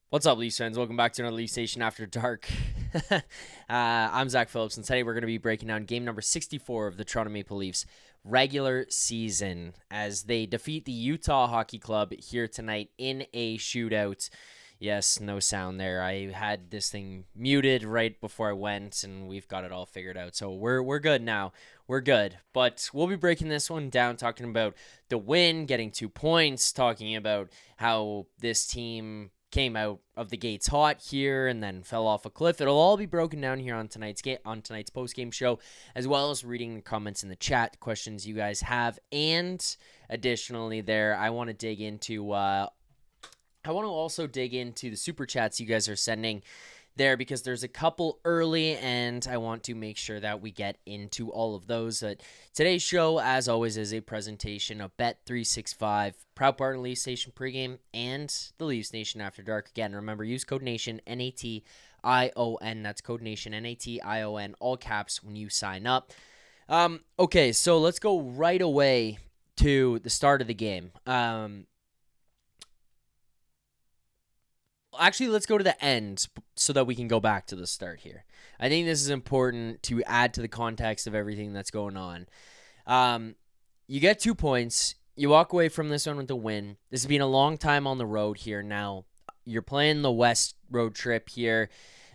What's up, Leafs fans? Welcome back to another Leaf Station After Dark. I'm Zack Phillips, and today we're going to be breaking down game number 64 of the Toronto Maple Leafs regular season as they defeat the Utah Hockey Club here tonight in a shootout. Yes, no sound there. I had this thing muted right before I went, and we've got it all figured out. So we're good now. We're good. But we'll be breaking this one down, talking about the win, getting 2 points, talking about how this team came out of the gates hot here and then fell off a cliff. It'll all be broken down here on tonight's post-game show, as well as reading the comments in the chat, questions you guys have, and additionally there, I want to also dig into the super chats you guys are sending there, because there's a couple early and I want to make sure that we get into all of those. Today's show, as always, is a presentation of Bet365, proud partner Leafs Nation pregame and the Leafs Nation After Dark. Again, remember, use code NATION, N-A-T-I-O-N. That's code NATION, N-A-T-I-O-N, all caps when you sign up. Okay, so let's go right away to the start of the game. Actually, let's go to the end so that we can go back to the start here. I think this is important to add to the context of everything that's going on. You get 2 points. You walk away from this one with a win. This has been a long time on the road here now. You're playing the West road trip here.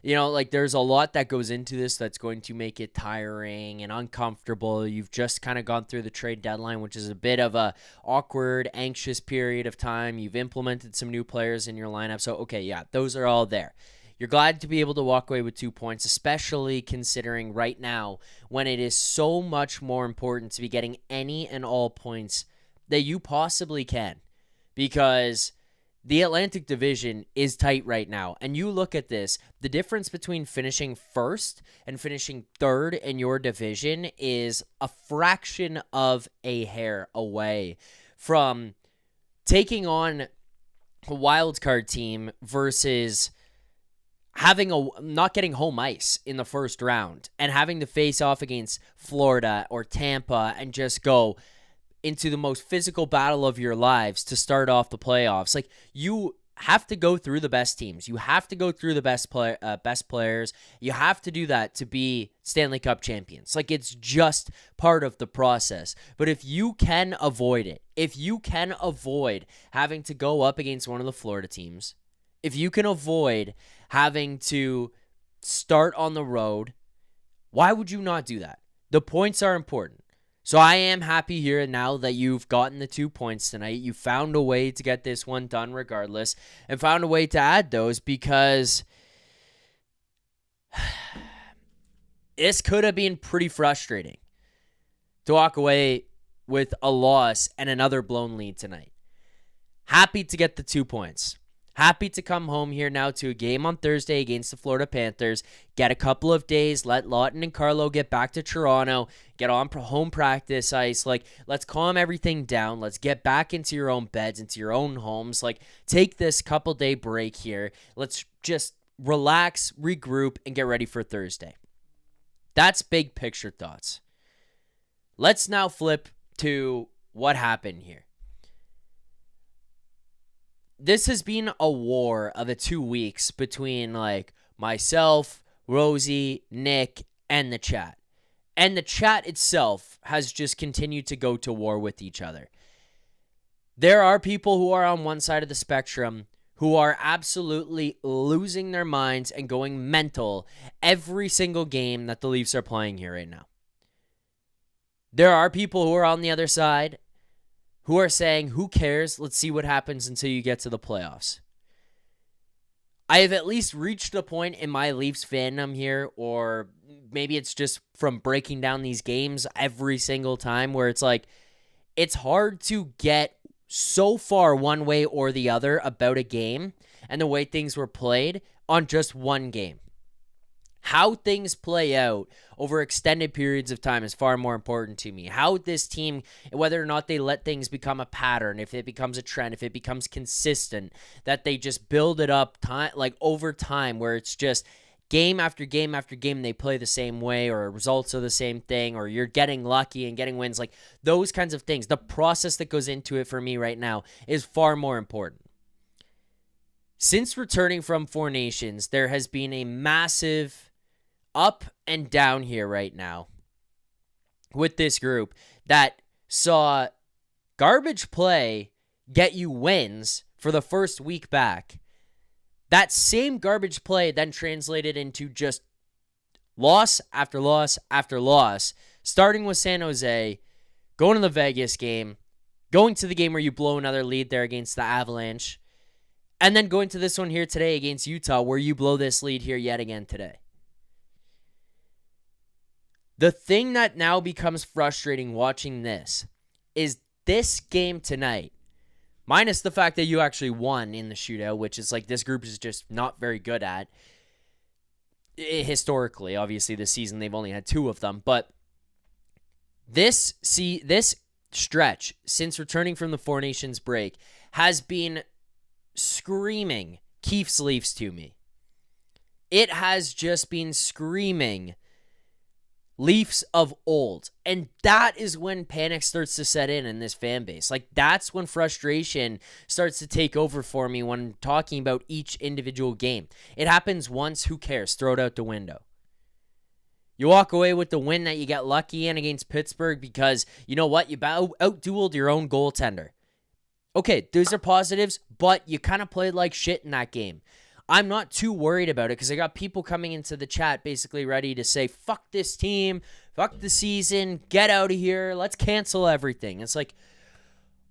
You know, like, there's a lot that goes into this that's going to make it tiring and uncomfortable. You've just kind of gone through the trade deadline, which is a bit of a awkward, anxious period of time. You've implemented some new players in your lineup. So, okay, yeah, those are all there. You're glad to be able to walk away with 2 points, especially considering right now when it is so much more important to be getting any and all points that you possibly can, because the Atlantic Division is tight right now. And you look at this, the difference between finishing first and finishing third in your division is a fraction of a hair away from taking on a wild card team versus not getting home ice in the first round and having to face off against Florida or Tampa and just go into the most physical battle of your lives to start off the playoffs. Like, you have to go through the best teams. You have to go through the best players. You have to do that to be Stanley Cup champions. Like, it's just part of the process. But if you can avoid it, if you can avoid having to go up against one of the Florida teams, if you can avoid having to start on the road, why would you not do that? The points are important. So I am happy here now that you've gotten the 2 points tonight. You found a way to get this one done regardless and found a way to add those, because this could have been pretty frustrating to walk away with a loss and another blown lead tonight. Happy to get the 2 points. Happy to come home here now to a game on Thursday against the Florida Panthers, get a couple of days, let Lawton and Carlo get back to Toronto, get on home practice ice. Like, let's calm everything down. Let's get back into your own beds, into your own homes. Like, take this couple day break here. Let's just relax, regroup, and get ready for Thursday. That's big picture thoughts. Let's now flip to what happened here. This has been a war of the 2 weeks between, like, myself, Rosie, Nick, and the chat. And the chat itself has just continued to go to war with each other. There are people who are on one side of the spectrum who are absolutely losing their minds and going mental every single game that the Leafs are playing here right now. There are people who are on the other side who are saying, who cares? Let's see what happens until you get to the playoffs. I have at least reached a point in my Leafs fandom here, or maybe it's just from breaking down these games every single time, where it's like, it's hard to get so far one way or the other about a game and the way things were played on just one game. How things play out over extended periods of time is far more important to me. How this team, whether or not they let things become a pattern, if it becomes a trend, if it becomes consistent, that they just build it up over time, where it's just game after game after game, they play the same way, or results are the same thing, or you're getting lucky and getting wins. Like those kinds of things. The process that goes into it for me right now is far more important. Since returning from Four Nations, there has been a massive up and down here right now with this group that saw garbage play get you wins for the first week back. That same garbage play then translated into just loss after loss after loss, starting with San Jose, going to the Vegas game, going to the game where you blow another lead there against the Avalanche, and then going to this one here today against Utah where you blow this lead here yet again today. The thing that now becomes frustrating watching this is this game tonight, minus the fact that you actually won in the shootout, which is like this group is just not very good at. Historically, obviously this season they've only had 2 of them, but this stretch since returning from the Four Nations break has been screaming Keefe's Leafs to me. It has just been screaming Leafs of old. And that is when panic starts to set in this fan base. Like, that's when frustration starts to take over for me when talking about each individual game. It happens once, who cares? Throw it out the window. You walk away with the win that you get lucky in against Pittsburgh because, you know what? You out-dueled your own goaltender. Okay, those are positives, but you kind of played like shit in that game. I'm not too worried about it because I got people coming into the chat basically ready to say, fuck this team, fuck the season, get out of here, let's cancel everything. It's like,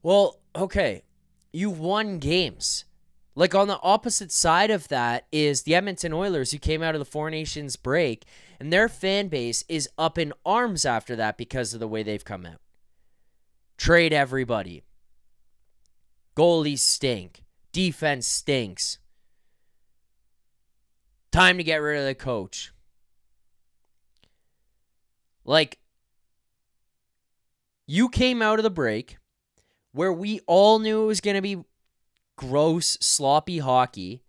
well, okay, you've won games. Like, on the opposite side of that is the Edmonton Oilers, who came out of the Four Nations break, and their fan base is up in arms after that because of the way they've come out. Trade everybody. Goalies stink. Defense stinks. Time to get rid of the coach. Like, you came out of the break where we all knew it was going to be gross, sloppy hockey,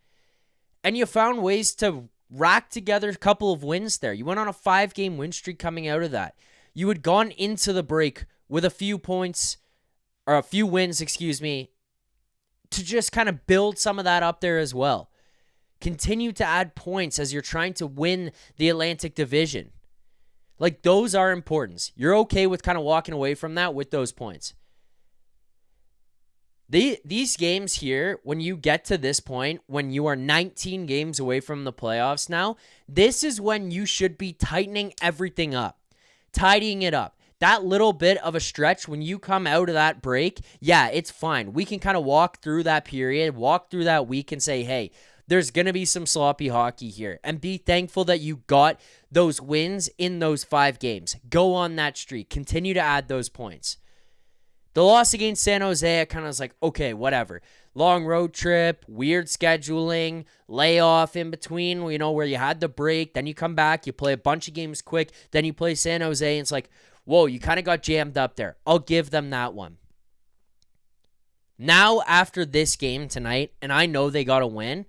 and you found ways to rack together a couple of wins there. You went on a 5-game win streak coming out of that. You had gone into the break with a few wins, to just kind of build some of that up there as well. Continue to add points as you're trying to win the Atlantic Division. Like, those are important. You're okay with kind of walking away from that with those points. These games here, when you get to this point, when you are 19 games away from the playoffs now, this is when you should be tightening everything up. Tidying it up. That little bit of a stretch, when you come out of that break, yeah, it's fine. We can kind of walk through that period, walk through that week and say, hey, there's going to be some sloppy hockey here. And be thankful that you got those wins in those 5 games. Go on that streak. Continue to add those points. The loss against San Jose, I kind of was like, okay, whatever. Long road trip, weird scheduling, layoff in between, where you had the break. Then you come back, you play a bunch of games quick. Then you play San Jose, and it's like, whoa, you kind of got jammed up there. I'll give them that one. Now, after this game tonight, and I know they got to win,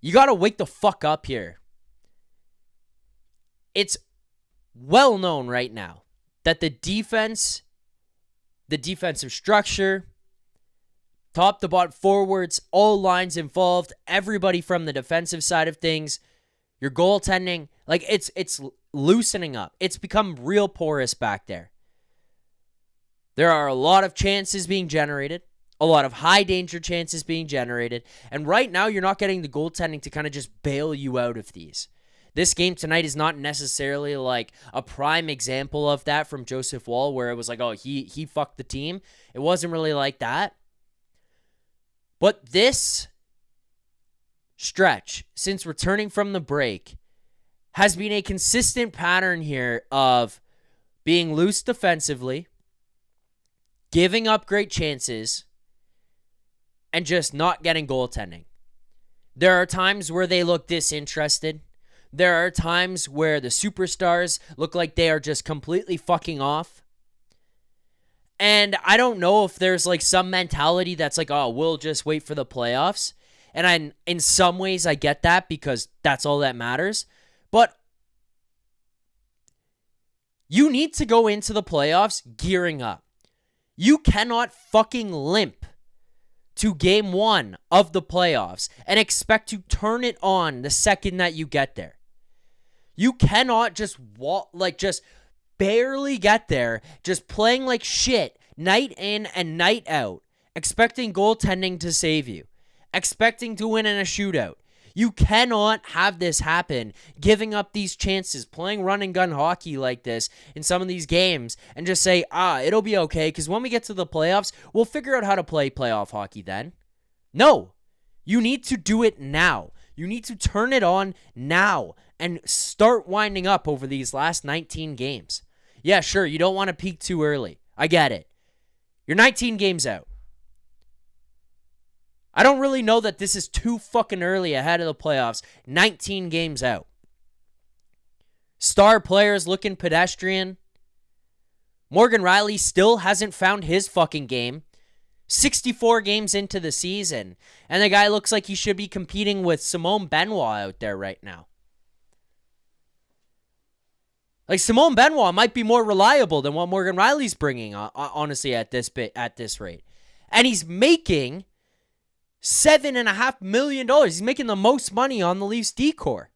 you got to wake the fuck up here. It's well known right now that the defensive structure, top to bottom forwards, all lines involved, everybody from the defensive side of things, your goaltending, like it's loosening up. It's become real porous back there. There are a lot of chances being generated. A lot of high danger chances being generated. And right now, you're not getting the goaltending to kind of just bail you out of these. This game tonight is not necessarily like a prime example of that from Joseph Woll, where it was like, oh, he fucked the team. It wasn't really like that. But this stretch, since returning from the break, has been a consistent pattern here of being loose defensively, giving up great chances, and just not getting goaltending. There are times where they look disinterested. There are times where the superstars look like they are just completely fucking off. And I don't know if there's like some mentality that's like, oh, we'll just wait for the playoffs. And in some ways, I get that because that's all that matters. But you need to go into the playoffs gearing up. You cannot fucking limp to game 1 of the playoffs and expect to turn it on the second that you get there. You cannot just just barely get there, just playing like shit night in and night out, expecting goaltending to save you, expecting to win in a shootout. You cannot have this happen, giving up these chances, playing run and gun hockey like this in some of these games, and just say, it'll be okay, because when we get to the playoffs, we'll figure out how to play playoff hockey then. No. You need to do it now. You need to turn it on now and start winding up over these last 19 games. Yeah, sure, you don't want to peak too early. I get it. You're 19 games out. I don't really know that this is too fucking early ahead of the playoffs. 19 games out. Star players looking pedestrian. Morgan Rielly still hasn't found his fucking game. 64 games into the season. And the guy looks like he should be competing with Simone Benoit out there right now. Like, Simone Benoit might be more reliable than what Morgan Rielly's bringing, honestly, at this rate. And he's making $7.5 million. He's making the most money on the Leafs decor.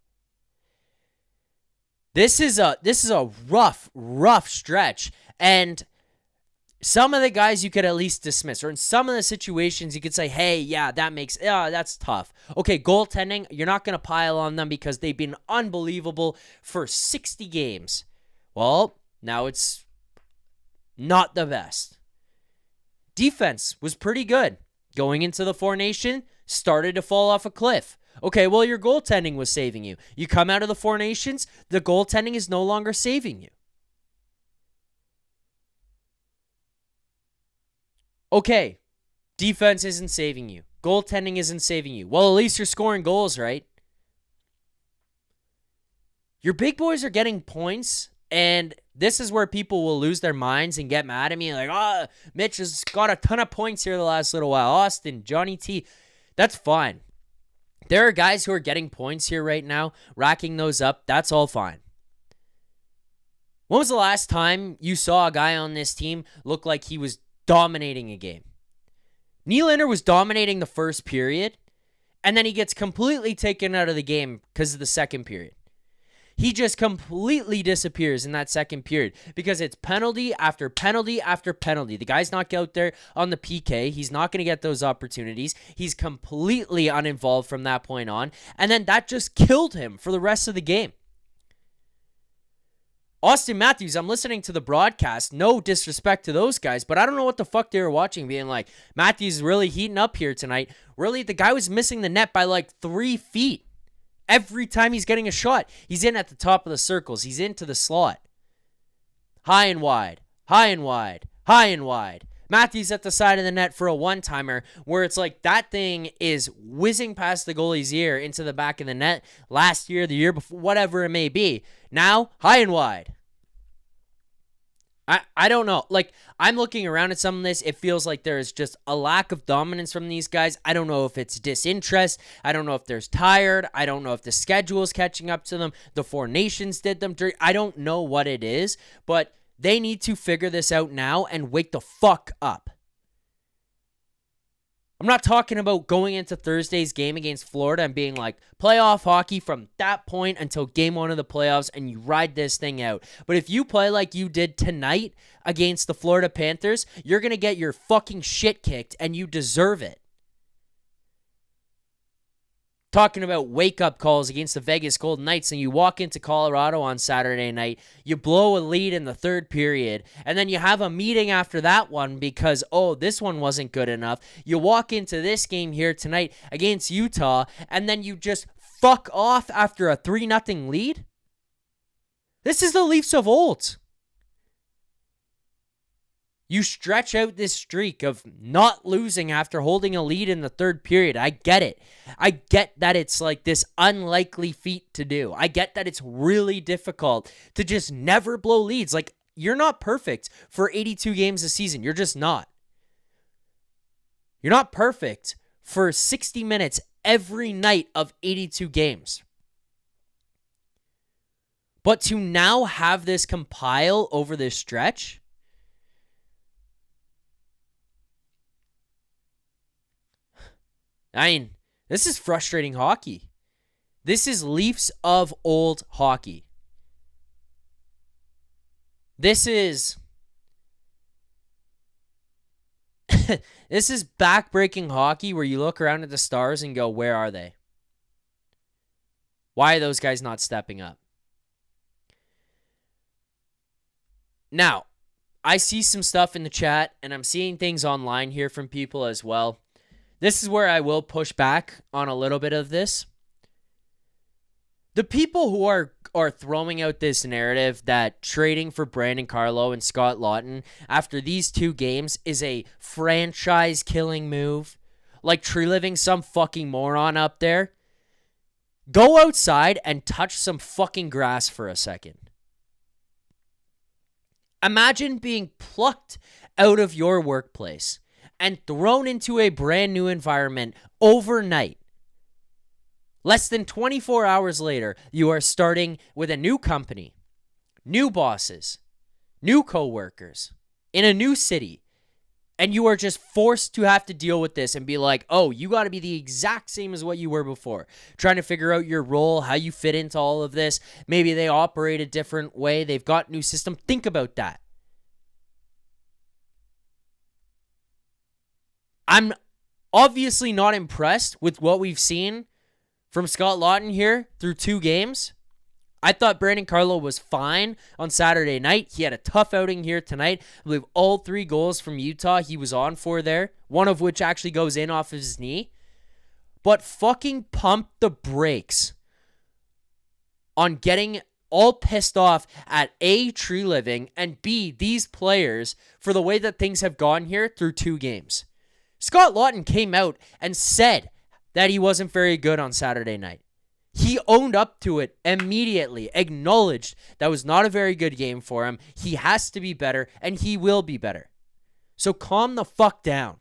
This is a rough stretch. And some of the guys you could at least dismiss, or in some of the situations you could say, hey, yeah, that's tough. Okay, goaltending, you're not going to pile on them because they've been unbelievable for 60 games. Well, now it's not the best. Defense was pretty good. Going into the Four Nation, started to fall off a cliff. Okay, well, your goaltending was saving you. You come out of the Four Nations, the goaltending is no longer saving you. Okay, defense isn't saving you. Goaltending isn't saving you. Well, at least you're scoring goals, right? Your big boys are getting points, and this is where people will lose their minds and get mad at me. Like, Mitch has got a ton of points here the last little while. Austin, Johnny T. That's fine. There are guys who are getting points here right now, racking those up. That's all fine. When was the last time you saw a guy on this team look like he was dominating a game? Nylander was dominating the first period, and then he gets completely taken out of the game because of the second period. He just completely disappears in that second period because it's penalty after penalty after penalty. The guy's not out there on the PK. He's not going to get those opportunities. He's completely uninvolved from that point on. And then that just killed him for the rest of the game. Austin Matthews, I'm listening to the broadcast. No disrespect to those guys, but I don't know what the fuck they were watching, being like, Matthews is really heating up here tonight. Really, the guy was missing the net by like 3 feet. Every time he's getting a shot, he's in at the top of the circles. He's into the slot. High and wide, high and wide, high and wide. Matthews at the side of the net for a one-timer where it's like that thing is whizzing past the goalie's ear into the back of the net last year, the year before, whatever it may be. Now, high and wide. I don't know. Like, I'm looking around at some of this. It feels like there is just a lack of dominance from these guys. I don't know if it's disinterest. I don't know if they're tired. I don't know if the schedule is catching up to them. The Four Nations did them dirty. I don't know what it is, but they need to figure this out now and wake the fuck up. I'm not talking about going into Thursday's game against Florida and being like, playoff hockey from that point until game 1 of the playoffs and you ride this thing out. But if you play like you did tonight against the Florida Panthers, you're going to get your fucking shit kicked and you deserve it. Talking about wake-up calls against the Vegas Golden Knights, and you walk into Colorado on Saturday night, you blow a lead in the third period, and then you have a meeting after that one because, this one wasn't good enough. You walk into this game here tonight against Utah, and then you just fuck off after a 3-0 lead? This is the Leafs of old. You stretch out this streak of not losing after holding a lead in the third period. I get it. I get that it's like this unlikely feat to do. I get that it's really difficult to just never blow leads. Like, you're not perfect for 82 games a season. You're just not. You're not perfect for 60 minutes every night of 82 games. But to now have this compile over this stretch, I mean, this is frustrating hockey. This is Leafs of old hockey. This is this is back-breaking hockey where you look around at the Stars and go, where are they? Why are those guys not stepping up? Now, I see some stuff in the chat, and I'm seeing things online here from people as well. This is where I will push back on a little bit of this. The people who are throwing out this narrative that trading for Brandon Carlo and Scott Laughton after these 2 games is a franchise-killing move, like Tree Living some fucking moron up there, go outside and touch some fucking grass for a second. Imagine being plucked out of your workplace and thrown into a brand new environment overnight. Less than 24 hours later, you are starting with a new company, new bosses, new coworkers, in a new city, and you are just forced to have to deal with this and be like, oh, you got to be the exact same as what you were before. Trying to figure out your role, how you fit into all of this. Maybe they operate a different way. They've got new system. Think about that. I'm obviously not impressed with what we've seen from Scott Laughton here through 2 games. I thought Brandon Carlo was fine on Saturday night. He had a tough outing here tonight. I believe all 3 goals from Utah he was on for there, one of which actually goes in off of his knee. But fucking pump the brakes on getting all pissed off at A, Tree Living, and B, these players for the way that things have gone here through 2 games. Scott Laughton came out and said that he wasn't very good on Saturday night. He owned up to it immediately, acknowledged that was not a very good game for him. He has to be better, and he will be better. So calm the fuck down.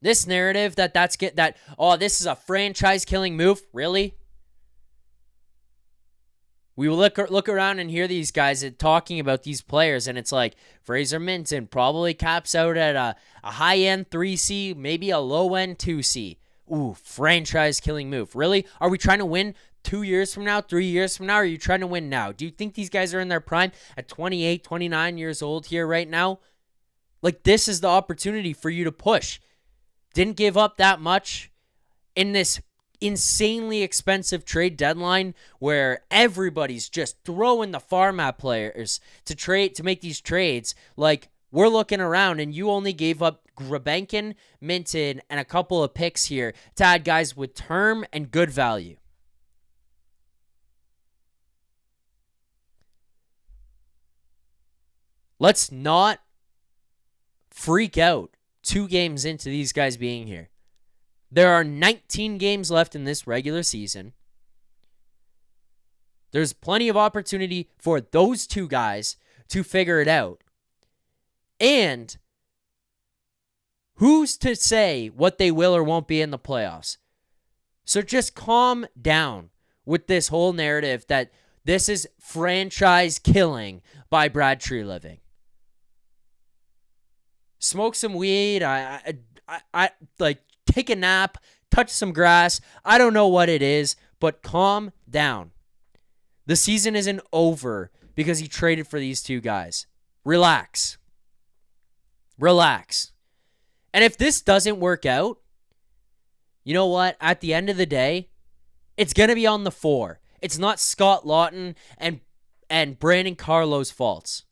This narrative this is a franchise-killing move, really? We look around and hear these guys talking about these players, and it's like Fraser Minton probably caps out at a high-end 3C, maybe a low-end 2C. Ooh, franchise-killing move. Really? Are we trying to win 2 years from now, 3 years from now? Or are you trying to win now? Do you think these guys are in their prime at 28, 29 years old here right now? Like, this is the opportunity for you to push. Didn't give up that much in this insanely expensive trade deadline where everybody's just throwing the farm at players to make these trades. Like, we're looking around and you only gave up Grabenkin, Minton, and a couple of picks here to add guys with term and good value. Let's not freak out 2 games into these guys being here. There are 19 games left in this regular season. There's plenty of opportunity for those 2 guys to figure it out. And who's to say what they will or won't be in the playoffs? So just calm down with this whole narrative that this is franchise killing by Brad Tree Living. Smoke some weed. I take a nap, touch some grass. I don't know what it is, but calm down. The season isn't over because he traded for these 2 guys. Relax. And if this doesn't work out, you know what? At the end of the day, it's going to be on the 4. It's not Scott Laughton and Brandon Carlo's faults.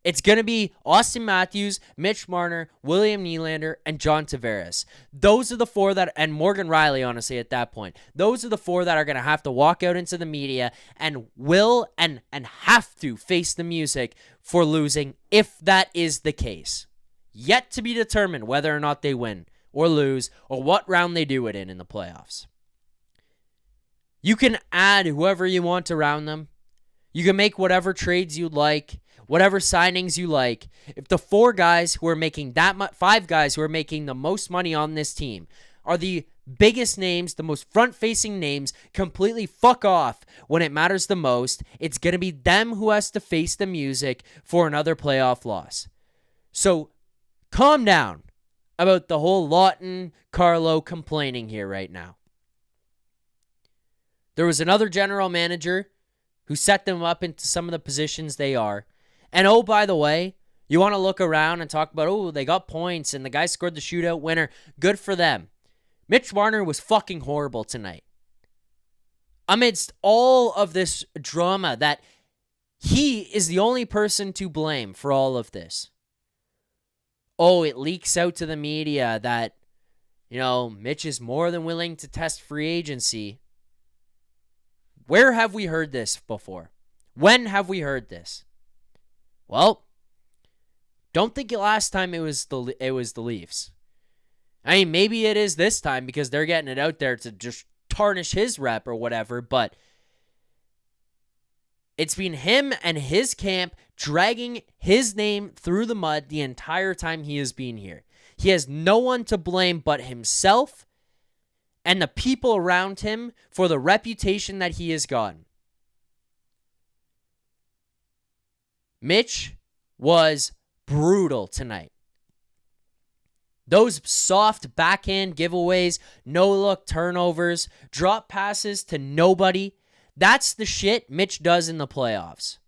It's going to be Austin Matthews, Mitch Marner, William Nylander, and John Tavares. Those are the 4 and Morgan Riley, honestly, at that point. Those are the 4 that are going to have to walk out into the media and will and have to face the music for losing if that is the case. Yet to be determined whether or not they win or lose or what round they do it in the playoffs. You can add whoever you want around them. You can make whatever trades you like, whatever signings you like. If the 4 guys who are making 5 guys who are making the most money on this team are the biggest names, the most front-facing names, completely fuck off when it matters the most. It's going to be them who has to face the music for another playoff loss. So calm down about the whole Lawton, Carlo complaining here right now. There was another general manager who set them up into some of the positions they are. And oh, by the way, you want to look around and talk about, oh, they got points and the guy scored the shootout winner. Good for them. Mitch Marner was fucking horrible tonight. Amidst all of this drama that he is the only person to blame for all of this. Oh, it leaks out to the media that, Mitch is more than willing to test free agency. Where have we heard this before? When have we heard this? Well, don't think it last time it was the Leafs. I mean, maybe it is this time because they're getting it out there to just tarnish his rep or whatever, but it's been him and his camp dragging his name through the mud the entire time he has been here. He has no one to blame but himself and the people around him for the reputation that he has gotten. Mitch was brutal tonight. Those soft backhand giveaways, no-look turnovers, drop passes to nobody, that's the shit Mitch does in the playoffs.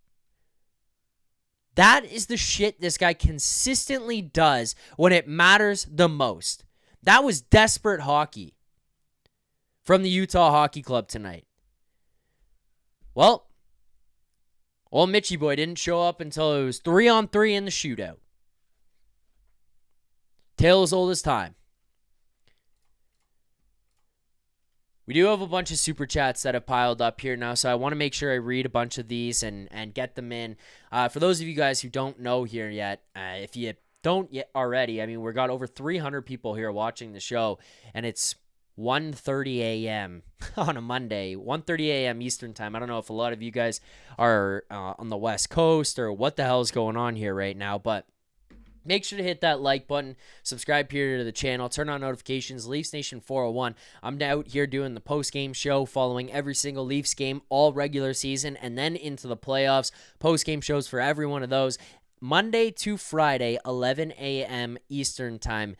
That is the shit this guy consistently does when it matters the most. That was desperate hockey from the Utah Hockey Club tonight. Well, old Mitchy boy didn't show up until it was 3-on-3 in the shootout. Tale as old as time. We do have a bunch of super chats that have piled up here now, so I want to make sure I read a bunch of these and get them in. For those of you guys who don't know here yet, if you don't yet already, I mean, we've got over 300 people here watching the show, and it's 1:30 a.m. on a Monday, 1:30 a.m. Eastern time. I don't know if a lot of you guys are on the West Coast or what the hell is going on here right now, but make sure to hit that like button, subscribe here to the channel, turn on notifications. Leafs Nation 401. I'm out here doing the post-game show following every single Leafs game all regular season and then into the playoffs. Post-game shows for every one of those. Monday to Friday, 11 a.m. Eastern time.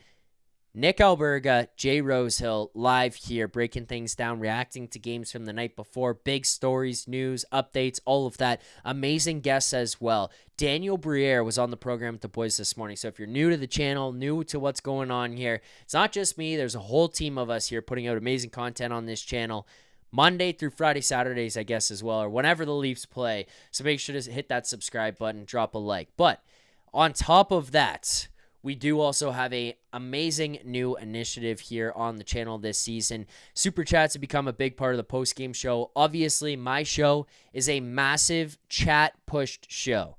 Nick Alberga, Jay Rosehill, live here, breaking things down, reacting to games from the night before, big stories, news, updates, all of that. Amazing guests as well. Daniel Briere was on the program with the boys this morning, so if you're new to the channel, new to what's going on here, it's not just me. There's a whole team of us here putting out amazing content on this channel. Monday through Friday, Saturdays, I guess, as well, or whenever the Leafs play. So make sure to hit that subscribe button, drop a like. But on top of that, we do also have a amazing new initiative here on the channel this season. Super Chats have become a big part of the post-game show. Obviously, my show is a massive chat-pushed show.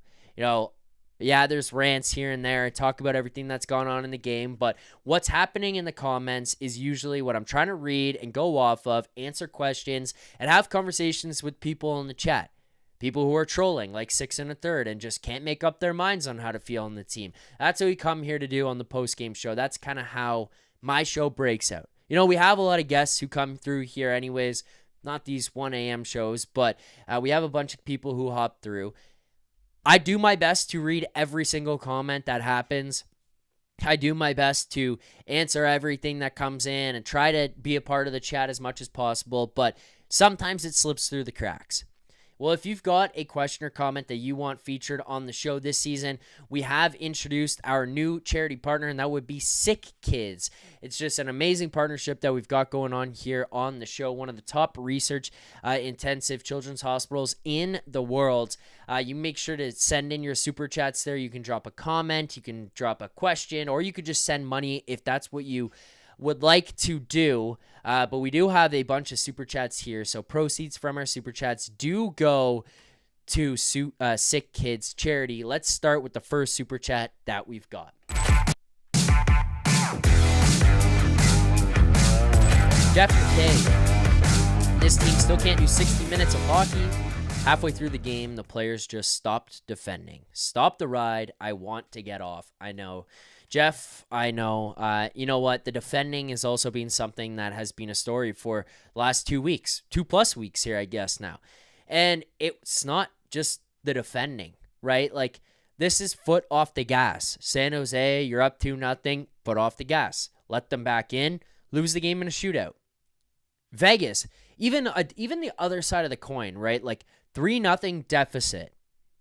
Yeah, there's rants here and there. I talk about everything that's gone on in the game, but what's happening in the comments is usually what I'm trying to read and go off of, answer questions, and have conversations with people in the chat. People who are trolling like 6 1/3 and just can't make up their minds on how to feel on the team. That's what we come here to do on the post-game show. That's kind of how my show breaks out. We have a lot of guests who come through here anyways, not these 1 a.m. shows, but we have a bunch of people who hop through. I do my best to read every single comment that happens. I do my best to answer everything that comes in and try to be a part of the chat as much as possible, but sometimes it slips through the cracks. Well, if you've got a question or comment that you want featured on the show this season, we have introduced our new charity partner, and that would be Sick Kids. It's just an amazing partnership that we've got going on here on the show. One of the top research-intensive children's hospitals in the world. You make sure to send in your super chats there. You can drop a comment, you can drop a question, or you could just send money if that's what you would like to do, but we do have a bunch of super chats here, so proceeds from our super chats do go to Sick Kids charity. Let's start with the first super chat that we've got. Jeff McKay. This team still can't do 60 minutes of hockey. Halfway through the game, the players just stopped defending. Stop the ride. I want to get off. I know. Jeff, I know. You know what? The defending has also been something that has been a story for the last 2 weeks. 2+ weeks here, I guess, now. And it's not just the defending, right? Like, this is foot off the gas. San Jose, you're up 2-0. Foot off the gas. Let them back in. Lose the game in a shootout. Vegas, even the other side of the coin, right? Like, 3-0 deficit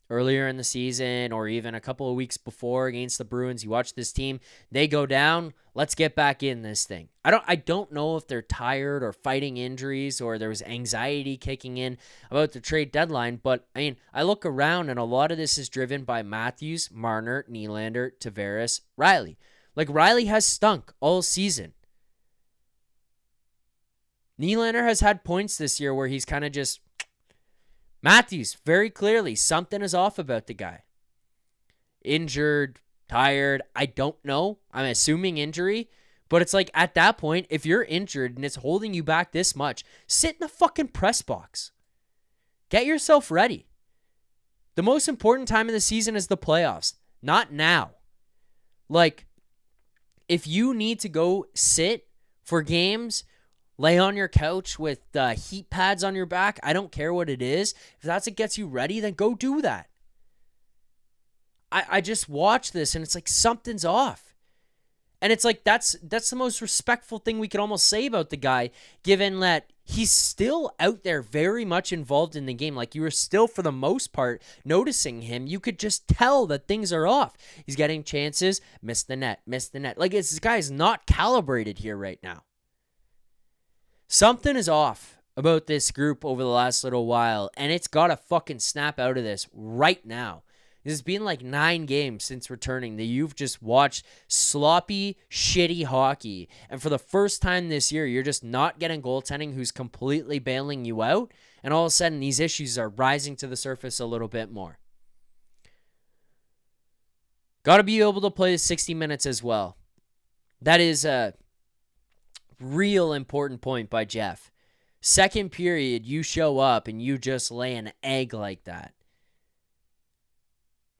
earlier in the season or even a couple of weeks before against the Bruins. You watch this team, they go down. Let's get back in this thing. I don't know if they're tired or fighting injuries or there was anxiety kicking in about the trade deadline, but I mean, I look around and a lot of this is driven by Matthews, Marner, Nylander, Tavares, Riley. Like, Riley has stunk all season. Nylander has had points this year where he's kind of just... Matthews, very clearly, something is off about the guy. Injured, tired, I don't know. I'm assuming injury. But it's like, at that point, if you're injured and it's holding you back this much, sit in the fucking press box. Get yourself ready. The most important time of the season is the playoffs, not now. Like, if you need to go sit for games... Lay on your couch with heat pads on your back. I don't care what it is. If that's what gets you ready, then go do that. I just watch this and it's like something's off. And it's like that's the most respectful thing we could almost say about the guy, given that he's still out there very much involved in the game. Like, you were still, for the most part, noticing him. You could just tell that things are off. He's getting chances, miss the net. Like, this guy's not calibrated here right now. Something is off about this group over the last little while, and it's got to fucking snap out of this right now. It's been like 9 games since returning that you've just watched sloppy, shitty hockey. And for the first time this year, you're just not getting goaltending who's completely bailing you out. And all of a sudden, these issues are rising to the surface a little bit more. Got to be able to play 60 minutes as well. That is a real important point by Jeff. Second period, you show up and you just lay an egg like that.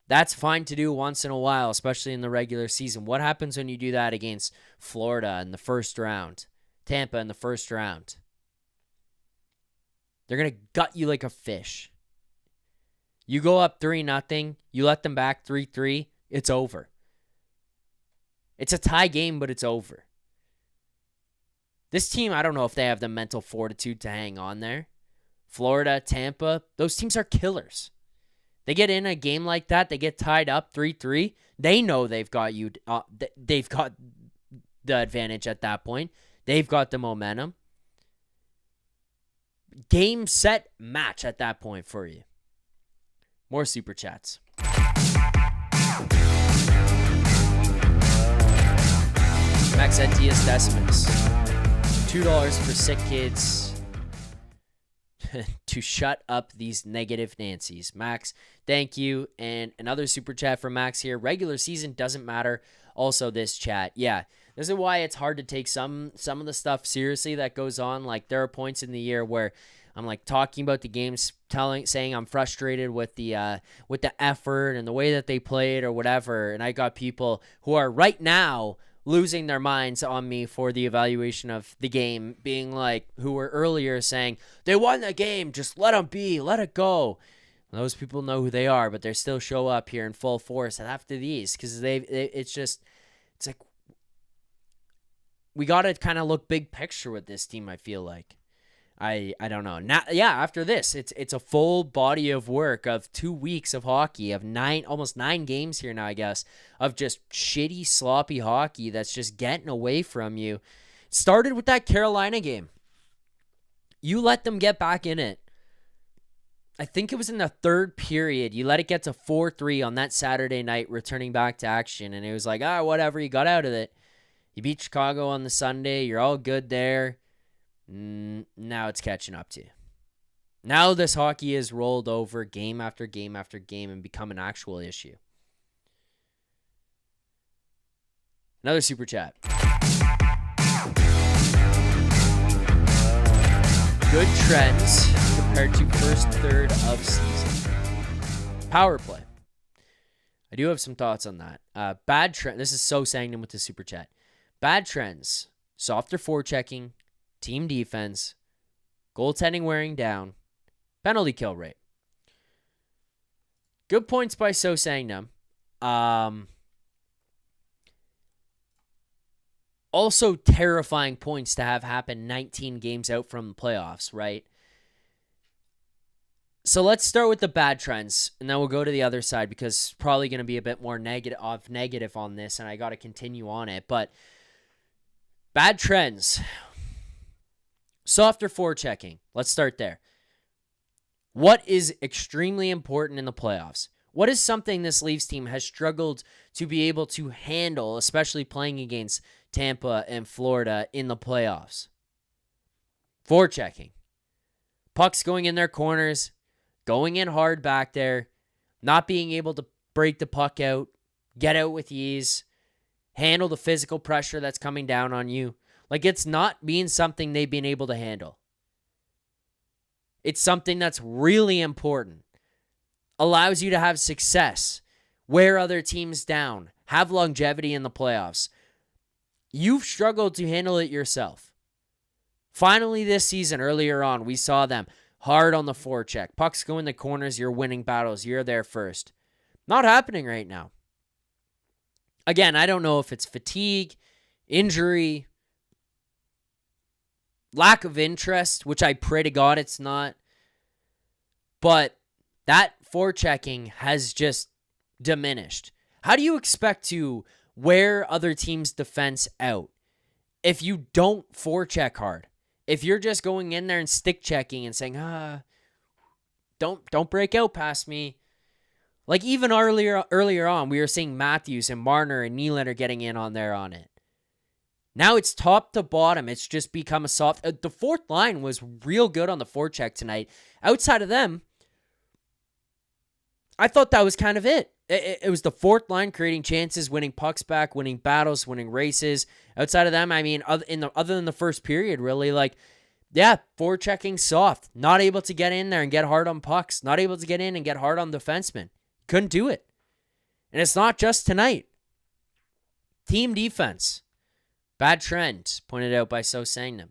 That's fine to do once in a while, especially in the regular season. What happens when you do that against Florida in the first round? Tampa in the first round? They're going to gut you like a fish. You go up 3-0, you let them back 3-3, it's over. It's a tie game, but it's over. This team, I don't know if they have the mental fortitude to hang on there. Florida, Tampa, those teams are killers. They get in a game like that, they get tied up 3-3. They know they've got you. They've got the advantage at that point. They've got the momentum. Game, set, match at that point for you. More super chats. Max Etias Decimus. $2 for sick kids to shut up these negative Nancys. Max, thank you. And another super chat from Max here. Regular season doesn't matter. Also this chat. Yeah, this is why it's hard to take some of the stuff seriously that goes on. Like, there are points in the year where I'm like talking about the games, saying I'm frustrated with the effort and the way that they played or whatever. And I got people who are right now losing their minds on me for the evaluation of the game, being like, who were earlier saying, they won the game, just let them be, let it go. And those people know who they are, but they still show up here in full force after these, because it's like, we got to kind of look big picture with this team, I feel like. I don't know. Now, yeah, after this, it's a full body of work of 2 weeks of hockey, of almost 9 games here now, I guess, of just shitty, sloppy hockey that's just getting away from you. It started with that Carolina game. You let them get back in it. I think it was in the third period. You let it get to 4-3 on that Saturday night, returning back to action, and it was like, whatever, you got out of it. You beat Chicago on the Sunday. You're all good there. Now it's catching up to you. Now this hockey is rolled over game after game after game and become an actual issue. Another super chat. good trends compared to first third of season. Power play. I do have some thoughts on that. Bad trend. This is so Sangnam with the super chat. Bad trends. Softer forechecking, team defense, goaltending wearing down, penalty kill rate. Good points by So Sangnam. Also terrifying points to have happen 19 games out from the playoffs, right? So let's start with the bad trends, and then we'll go to the other side because it's probably going to be a bit more negative on this, and I got to continue on it. But bad trends. Softer forechecking. Let's start there. What is extremely important in the playoffs? What is something this Leafs team has struggled to be able to handle, especially playing against Tampa and Florida in the playoffs? Forechecking. Pucks going in their corners, going in hard back there, not being able to break the puck out, get out with ease, handle the physical pressure that's coming down on you. Like, it's not being something they've been able to handle. It's something that's really important. Allows you to have success, wear other teams down, have longevity in the playoffs. You've struggled to handle it yourself. Finally this season, earlier on, we saw them hard on the forecheck. Pucks go in the corners, you're winning battles, you're there first. Not happening right now. Again, I don't know if it's fatigue, injury, lack of interest, which I pray to God it's not. But that forechecking has just diminished. How do you expect to wear other teams' defense out if you don't forecheck hard? If you're just going in there and stick checking and saying, don't break out past me. Like even earlier on, we were seeing Matthews and Marner and Nylander getting in on it. Now it's top to bottom. It's just become a soft. The fourth line was real good on the forecheck tonight. Outside of them, I thought that was kind of it. It was the fourth line creating chances, winning pucks back, winning battles, winning races. Outside of them, I mean, other than the first period, really, like, yeah, forechecking soft. Not able to get in there and get hard on pucks. Not able to get in and get hard on defensemen. Couldn't do it. And it's not just tonight. Team defense. Bad trend, pointed out by So Sangnam.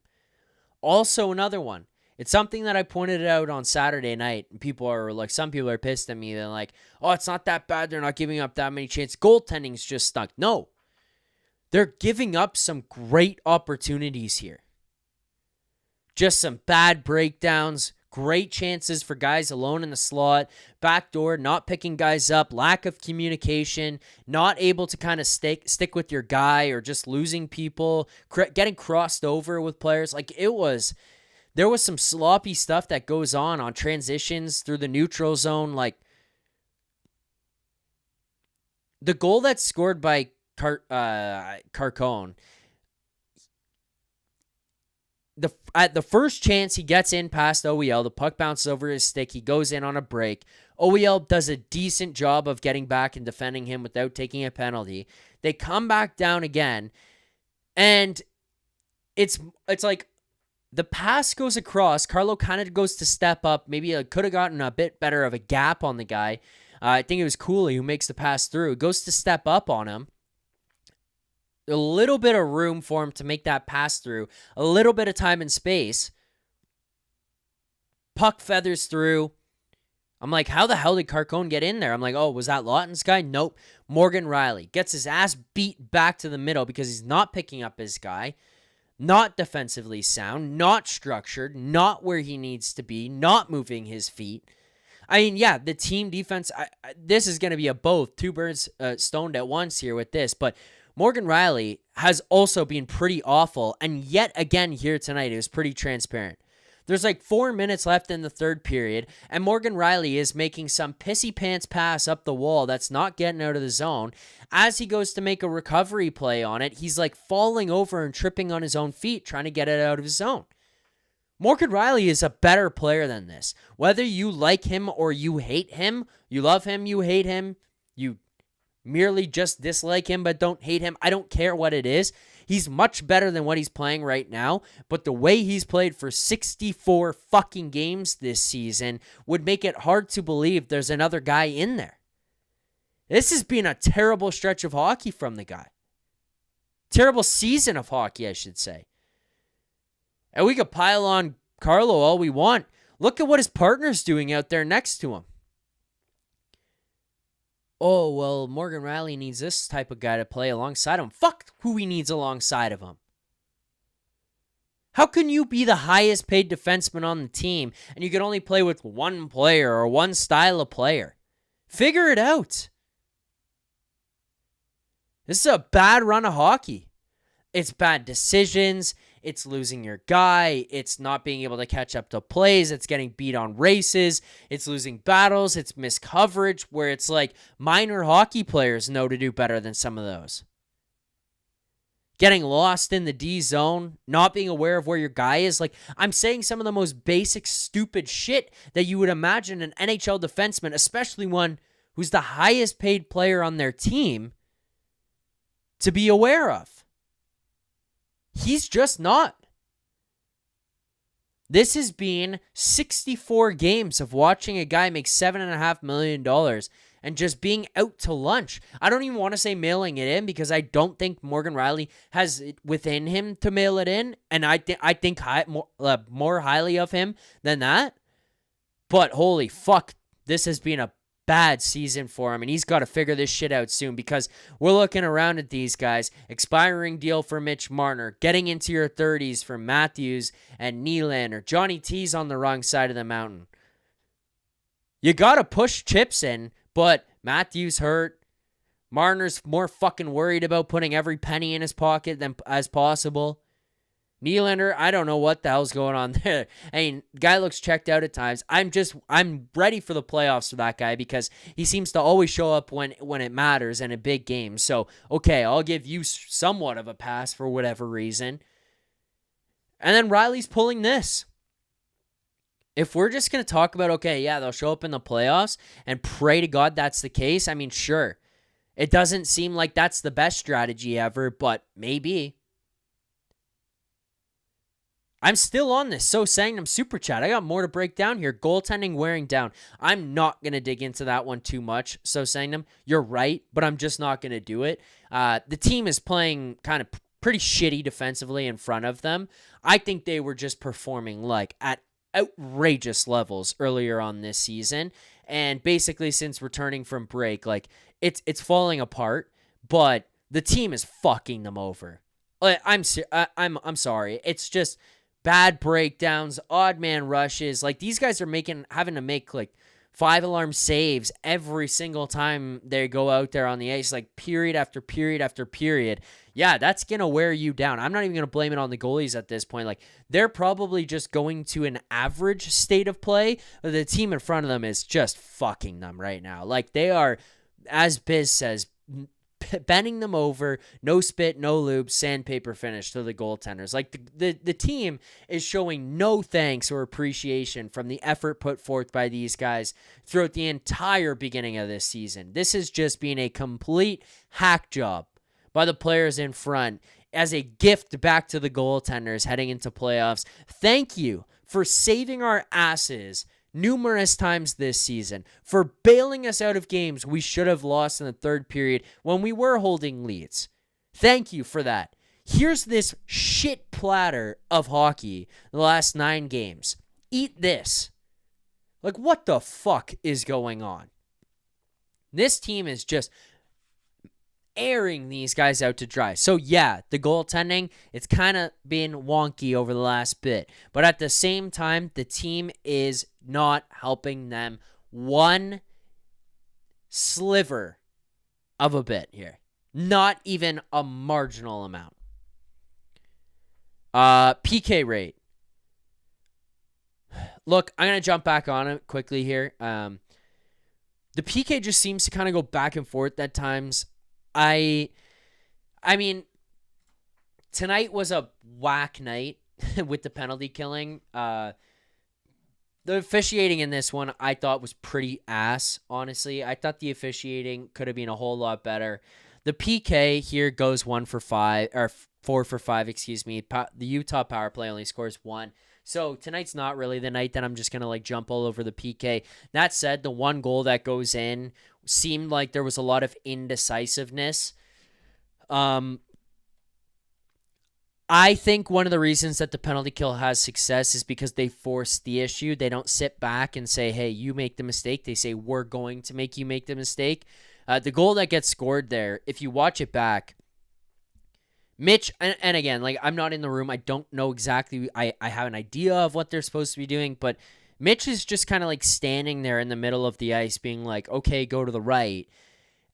Also, another one. It's something that I pointed out on Saturday night. And some people are pissed at me. They're like, oh, it's not that bad. They're not giving up that many chances. Goaltending's just stunk. No. They're giving up some great opportunities here. Just some bad breakdowns. Great chances for guys alone in the slot. Backdoor, not picking guys up. Lack of communication. Not able to kind of stick with your guy or just losing people. Getting crossed over with players. Like, there was some sloppy stuff that goes on transitions through the neutral zone. Like, the goal that's scored by Carcone, at the first chance he gets in past OEL, the puck bounces over his stick, he goes in on a break. OEL does a decent job of getting back and defending him without taking a penalty. They come back down again, and it's like, the pass goes across. Carlo kind of goes to step up. Maybe could have gotten a bit better of a gap on the guy. I think it was Cooley who makes the pass through. Goes to step up on him. A little bit of room for him to make that pass through. A little bit of time and space. Puck feathers through. I'm like, how the hell did Carcone get in there? I'm like, oh, was that Lawton's guy? Nope. Morgan Riley gets his ass beat back to the middle because he's not picking up his guy. Not defensively sound, not structured, not where he needs to be, not moving his feet. I mean, yeah, the team defense, this is going to be a both. Two birds stoned at once here with this. But Morgan Riley has also been pretty awful. And yet again here tonight, it was pretty transparent. There's like 4 minutes left in the third period, and Morgan Riley is making some pissy pants pass up the wall that's not getting out of the zone. As he goes to make a recovery play on it, he's like falling over and tripping on his own feet, trying to get it out of his zone. Morgan Riley is a better player than this. Whether you like him or you hate him, you love him, you hate him, you merely just dislike him but don't hate him. I don't care what it is. He's much better than what he's playing right now, but the way he's played for 64 fucking games this season would make it hard to believe there's another guy in there. This has been a terrible stretch of hockey from the guy. Terrible season of hockey, I should say. And we could pile on Carlo all we want. Look at what his partner's doing out there next to him. Oh, well, Morgan Rielly needs this type of guy to play alongside him. Fuck who he needs alongside of him. How can you be the highest paid defenseman on the team and you can only play with one player or one style of player? Figure it out. This is a bad run of hockey. It's bad decisions. It's losing your guy. It's not being able to catch up to plays. It's getting beat on races. It's losing battles. It's missed coverage where it's like minor hockey players know to do better than some of those. Getting lost in the D zone, not being aware of where your guy is. Like, I'm saying some of the most basic, stupid shit that you would imagine an NHL defenseman, especially one who's the highest paid player on their team, to be aware of. He's just not. This has been 64 games of watching a guy make $7.5 million and just being out to lunch. I don't even want to say mailing it in because I don't think Morgan Rielly has it within him to mail it in. And I think more highly of him than that. But holy fuck, this has been a bad season for him, and he's got to figure this shit out soon because we're looking around at these guys. Expiring deal for Mitch Marner, getting into your 30s for Matthews and Nylander. Johnny T's on the wrong side of the mountain. You got to push chips in, but Matthews hurt. Marner's more fucking worried about putting every penny in his pocket as possible. Nylander, I don't know what the hell's going on there. I mean, guy looks checked out at times. I'm ready for the playoffs for that guy because he seems to always show up when it matters in a big game. So, okay, I'll give you somewhat of a pass for whatever reason. And then Rielly's pulling this. If we're just going to talk about, okay, yeah, they'll show up in the playoffs and pray to God that's the case, I mean, sure. It doesn't seem like that's the best strategy ever, but maybe. I'm still on this. So Sangnam Super Chat. I got more to break down here. Goaltending wearing down. I'm not going to dig into that one too much. So Sangnam, you're right, but I'm just not going to do it. The team is playing kind of pretty shitty defensively in front of them. I think they were just performing like at outrageous levels earlier on this season. And basically since returning from break, like it's falling apart, but the team is fucking them over. I'm sorry. It's just bad breakdowns, odd man rushes. Like, these guys are having to make like 5-alarm saves every single time they go out there on the ice, like period after period after period. Yeah, that's going to wear you down. I'm not even going to blame it on the goalies at this point. Like, they're probably just going to an average state of play. The team in front of them is just fucking them right now. Like, they are, as Biz says, bending them over, no spit, no lube, sandpaper finish to the goaltenders. Like, the team is showing no thanks or appreciation from the effort put forth by these guys throughout the entire beginning of this season. This has just been a complete hack job by the players in front as a gift back to the goaltenders heading into playoffs. Thank you for saving our asses numerous times this season, for bailing us out of games we should have lost in the third period when we were holding leads. Thank you for that. Here's this shit platter of hockey the last 9 games. Eat this. Like, what the fuck is going on? This team is just airing these guys out to dry. So yeah, the goaltending, it's kind of been wonky over the last bit. But at the same time, the team is not helping them one sliver of a bit here. Not even a marginal amount. PK rate. Look, I'm going to jump back on it quickly here. The PK just seems to kind of go back and forth at times. I mean, tonight was a whack night with the penalty killing. The The officiating in this one I thought was pretty ass, honestly. I thought the officiating could have been a whole lot better. The PK here goes 4 for 5, excuse me. The Utah power play only scores 1. So tonight's not really the night that I'm just going to like jump all over the PK. That said, the one goal that goes in seemed like there was a lot of indecisiveness. I think one of the reasons that the penalty kill has success is because they force the issue. They don't sit back and say, hey, you make the mistake. They say, we're going to make you make the mistake. The goal that gets scored there, if you watch it back, Mitch, and again, like I'm not in the room. I don't know exactly. I have an idea of what they're supposed to be doing, but Mitch is just kind of like standing there in the middle of the ice being like, okay, go to the right.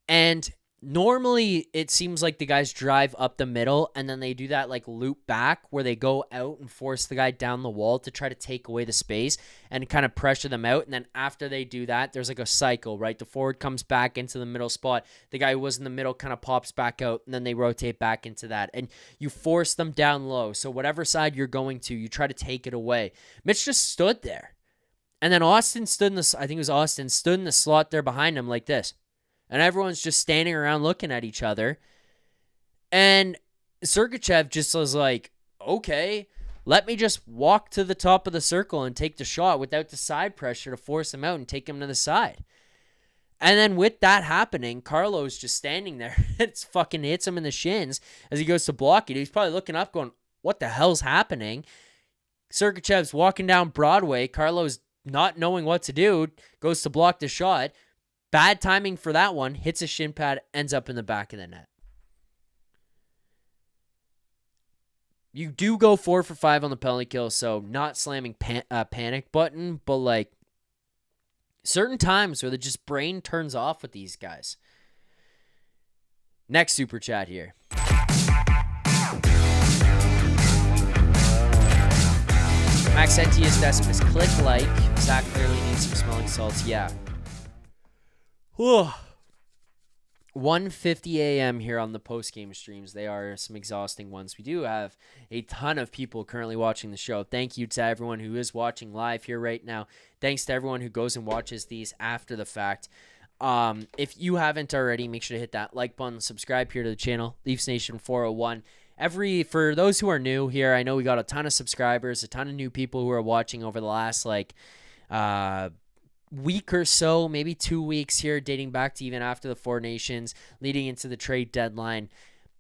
And normally it seems like the guys drive up the middle and then they do that like loop back where they go out and force the guy down the wall to try to take away the space and kind of pressure them out. And then after they do that, there's like a cycle, right? The forward comes back into the middle spot. The guy who was in the middle kind of pops back out and then they rotate back into that. And you force them down low. So whatever side you're going to, you try to take it away. Mitch just stood there. And then Austin stood in the, I think it was Austin, stood in the slot there behind him like this. And everyone's just standing around looking at each other. And Sergachev just was like, okay, let me just walk to the top of the circle and take the shot without the side pressure to force him out and take him to the side. And then with that happening, Carlo's just standing there. It fucking hits him in the shins as he goes to block it. He's probably looking up going, what the hell's happening? Sergachev's walking down Broadway. Carlo's not knowing what to do, goes to block the shot. Bad timing for that one. Hits a shin pad, ends up in the back of the net. You do go 4 for 5 on the penalty kill, so not slamming panic button, but like certain times where the just brain turns off with these guys. Next super chat here. Maxentius Decimus, click like. Zack clearly needs some smelling salts. Yeah. 1:50 a.m. here on the post-game streams. They are some exhausting ones. We do have a ton of people currently watching the show. Thank you to everyone who is watching live here right now. Thanks to everyone who goes and watches these after the fact. If you haven't already, make sure to hit that like button, subscribe here to the channel, Leafs Nation 401. For those who are new here, I know we got a ton of subscribers, a ton of new people who are watching over the last week or so, maybe 2 weeks here, dating back to even after the Four Nations, leading into the trade deadline.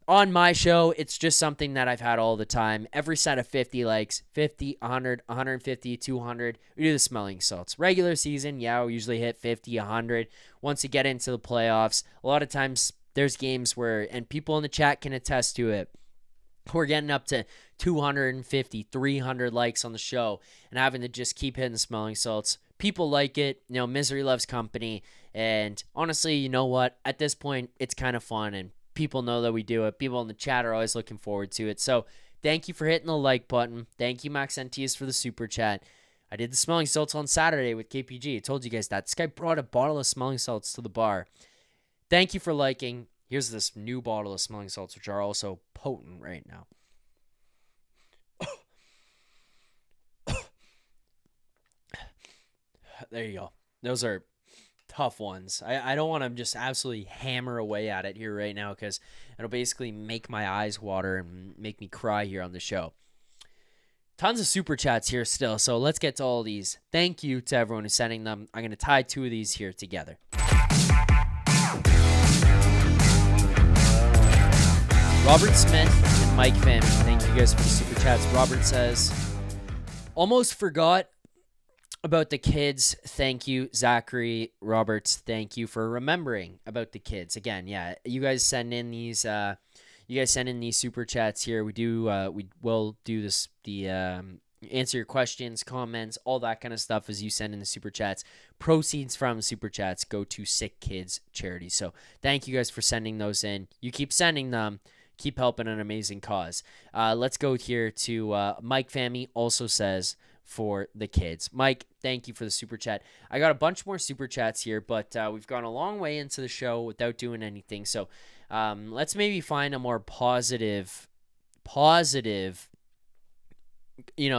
On my show, it's just something that I've had all the time. Every set of 50 likes, 50, 100, 150, 200. We do the smelling salts. Regular season, yeah, we usually hit 50, 100. Once you get into the playoffs, a lot of times there's games where, and people in the chat can attest to it, we're getting up to 250, 300 likes on the show and having to just keep hitting the smelling salts. People like it. You know, misery loves company. And honestly, you know what? At this point, it's kind of fun and people know that we do it. People in the chat are always looking forward to it. So thank you for hitting the like button. Thank you, Maxentius, for the super chat. I did the smelling salts on Saturday with KPG. I told you guys that. This guy brought a bottle of smelling salts to the bar. Thank you for liking. Here's this new bottle of smelling salts, which are also potent right now. There you go. Those are tough ones. I don't want to just absolutely hammer away at it here right now because it'll basically make my eyes water and make me cry here on the show. Tons of super chats here still, so let's get to all these. Thank you to everyone who's sending them. I'm going to tie 2 of these here together. Robert Smith and Mike Van, thank you guys for the super chats. Robert says, almost forgot about the kids. Thank you, Zachary. Roberts, thank you for remembering about the kids. Again, yeah, you guys send in these super chats here. We will do this, answer your questions, comments, all that kind of stuff as you send in the super chats. Proceeds from super chats go to Sick Kids charity. So thank you guys for sending those in. You keep sending them. Keep helping an amazing cause. Let's go here to Mike Fami also says for the kids. Mike, thank you for the super chat. I got a bunch more super chats here, but we've gone a long way into the show without doing anything. So let's maybe find a more positive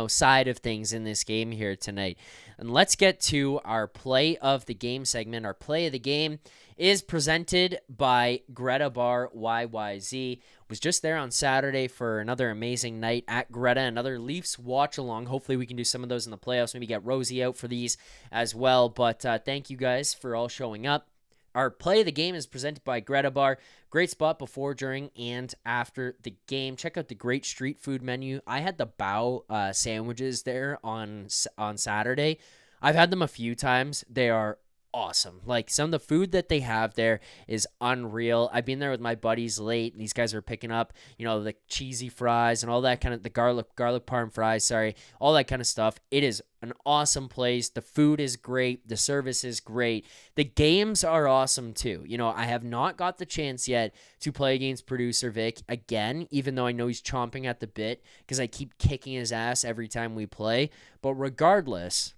side of things in this game here tonight. And let's get to our play of the game segment. Our play of the game is presented by Greta Bar YYZ. Was just there on Saturday for another amazing night at Greta, another Leafs watch along. Hopefully we can do some of those in the playoffs, maybe get Rosie out for these as well. But thank you guys for all showing up. Our play of the game is presented by Greta Bar. Great spot before, during, and after the game. Check out the great street food menu. I had the bao sandwiches there on Saturday. I've had them a few times. They are awesome. Like, some of the food that they have there is unreal. I've been there with my buddies late, and these guys are picking up, the cheesy fries and all that kind of, the garlic parm fries, all that kind of stuff. It is an awesome place. The food is great. The service is great. The games are awesome too. I have not got the chance yet to play against producer Vic again, even though I know he's chomping at the bit because I keep kicking his ass every time we play. But regardless,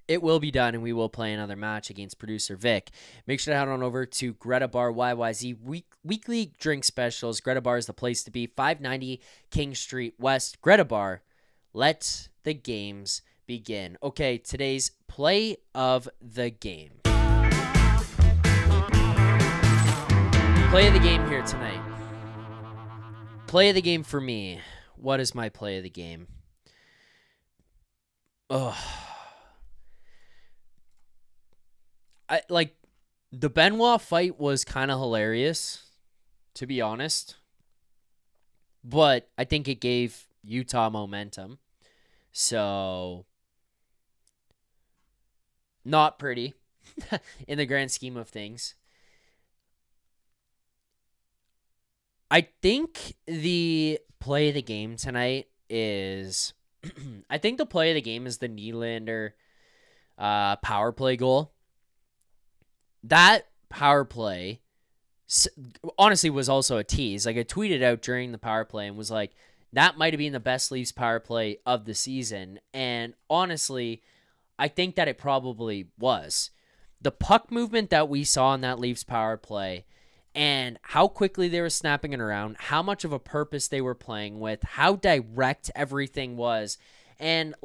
it will be done, and we will play another match against producer Vic. Make sure to head on over to Greta Bar YYZ weekly drink specials. Greta Bar is the place to be. 590 King Street West. Greta Bar. Let the games begin. Okay, today's play of the game. Play of the game here tonight. Play of the game for me. What is my play of the game? The Benoit fight was kind of hilarious, to be honest. But I think it gave Utah momentum. So, not pretty in the grand scheme of things. I think the play of the game tonight is... I think the play of the game is the Nylander power play goal. That power play, honestly, was also a tease. Like, I tweeted out during the power play and was like, that might have been the best Leafs power play of the season. And honestly, I think that it probably was. The puck movement that we saw in that Leafs power play and how quickly they were snapping it around, how much of a purpose they were playing with, how direct everything was, and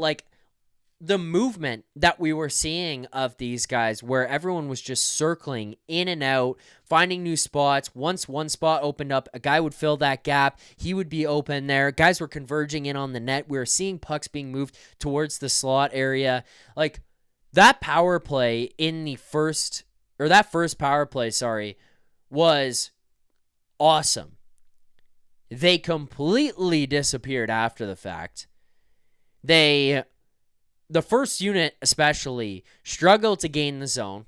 the movement that we were seeing of these guys where everyone was just circling in and out, finding new spots. Once one spot opened up, a guy would fill that gap. He would be open there. Guys were converging in on the net. We were seeing pucks being moved towards the slot area. That power play that first power play, was awesome. They completely disappeared after the fact. The first unit especially struggled to gain the zone.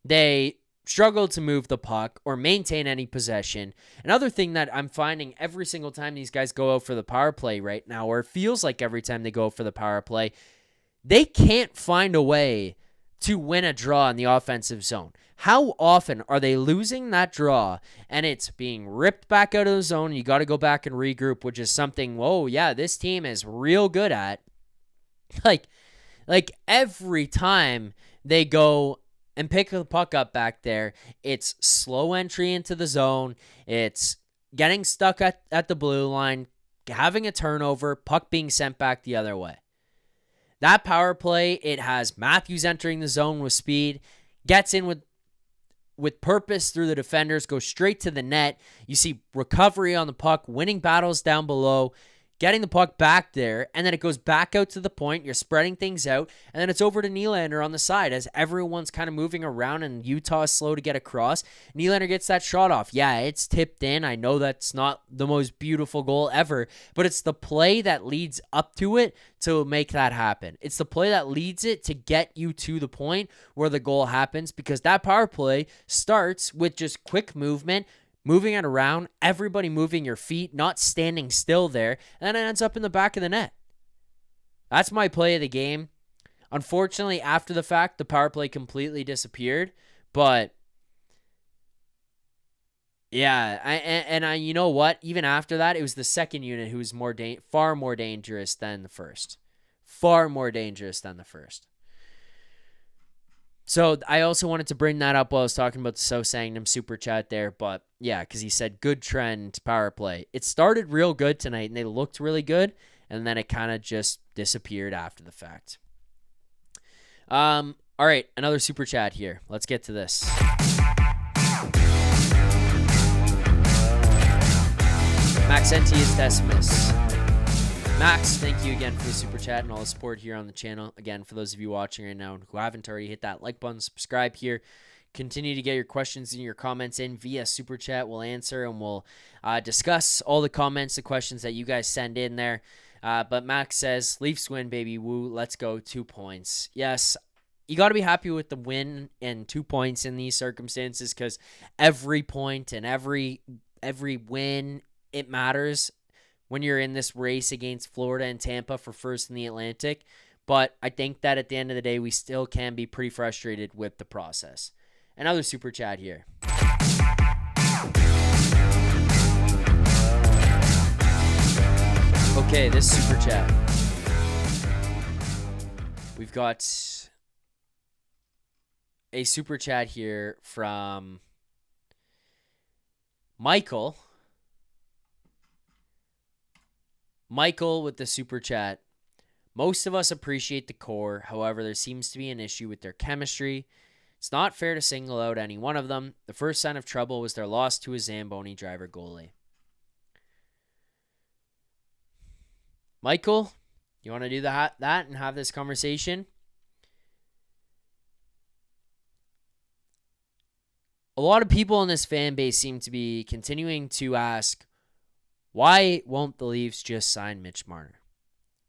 They struggled to move the puck or maintain any possession. Another thing that I'm finding every single time these guys go out for the power play right now, or it feels like every time they go out for the power play, they can't find a way to win a draw in the offensive zone. How often are they losing that draw and it's being ripped back out of the zone and you got to go back and regroup, which is something, this team is real good at. Like every time they go and pick the puck up back there, it's slow entry into the zone. It's getting stuck at the blue line, having a turnover, puck being sent back the other way. That power play, it has Matthews entering the zone with speed, gets in with purpose through the defenders, goes straight to the net. You see recovery on the puck, winning battles down below, getting the puck back there, and then it goes back out to the point. You're spreading things out, and then it's over to Nylander on the side as everyone's kind of moving around and Utah is slow to get across. Nylander gets that shot off. Yeah, it's tipped in. I know that's not the most beautiful goal ever, but it's the play that leads up to it to make that happen. It's the play that leads it to get you to the point where the goal happens, because that power play starts with just quick movement, moving it around, everybody moving your feet, not standing still there, and then it ends up in the back of the net. That's my play of the game. Unfortunately, after the fact, the power play completely disappeared, but yeah, you know what? Even after that, it was the second unit who was far more dangerous than the first. Far more dangerous than the first. So I also wanted to bring that up while I was talking about the So Sangnum super chat there, but yeah, because he said good trend power play. It started real good tonight, and they looked really good, and then it kind of just disappeared after the fact. All right, another super chat here. Let's get to this. Maxentius Decimus. Max, thank you again for the super chat and all the support here on the channel. Again, for those of you watching right now who haven't already, hit that like button, subscribe here. Continue to get your questions and your comments in via super chat. We'll answer and we'll discuss all the comments, the questions that you guys send in there. But Max says, Leafs win, baby. Woo, let's go. 2 points. Yes, you got to be happy with the win and 2 points in these circumstances, because every point and every win, it matters when you're in this race against Florida and Tampa for first in the Atlantic. But I think that at the end of the day, we still can be pretty frustrated with the process. Another super chat here. Okay, this super chat. We've got a super chat here from Michael. Michael with the super chat. Most of us appreciate the core. However, there seems to be an issue with their chemistry. It's not fair to single out any one of them. The first sign of trouble was their loss to a Zamboni driver goalie. Michael, you want to do that and have this conversation? A lot of people in this fan base seem to be continuing to ask, why won't the Leafs just sign Mitch Marner?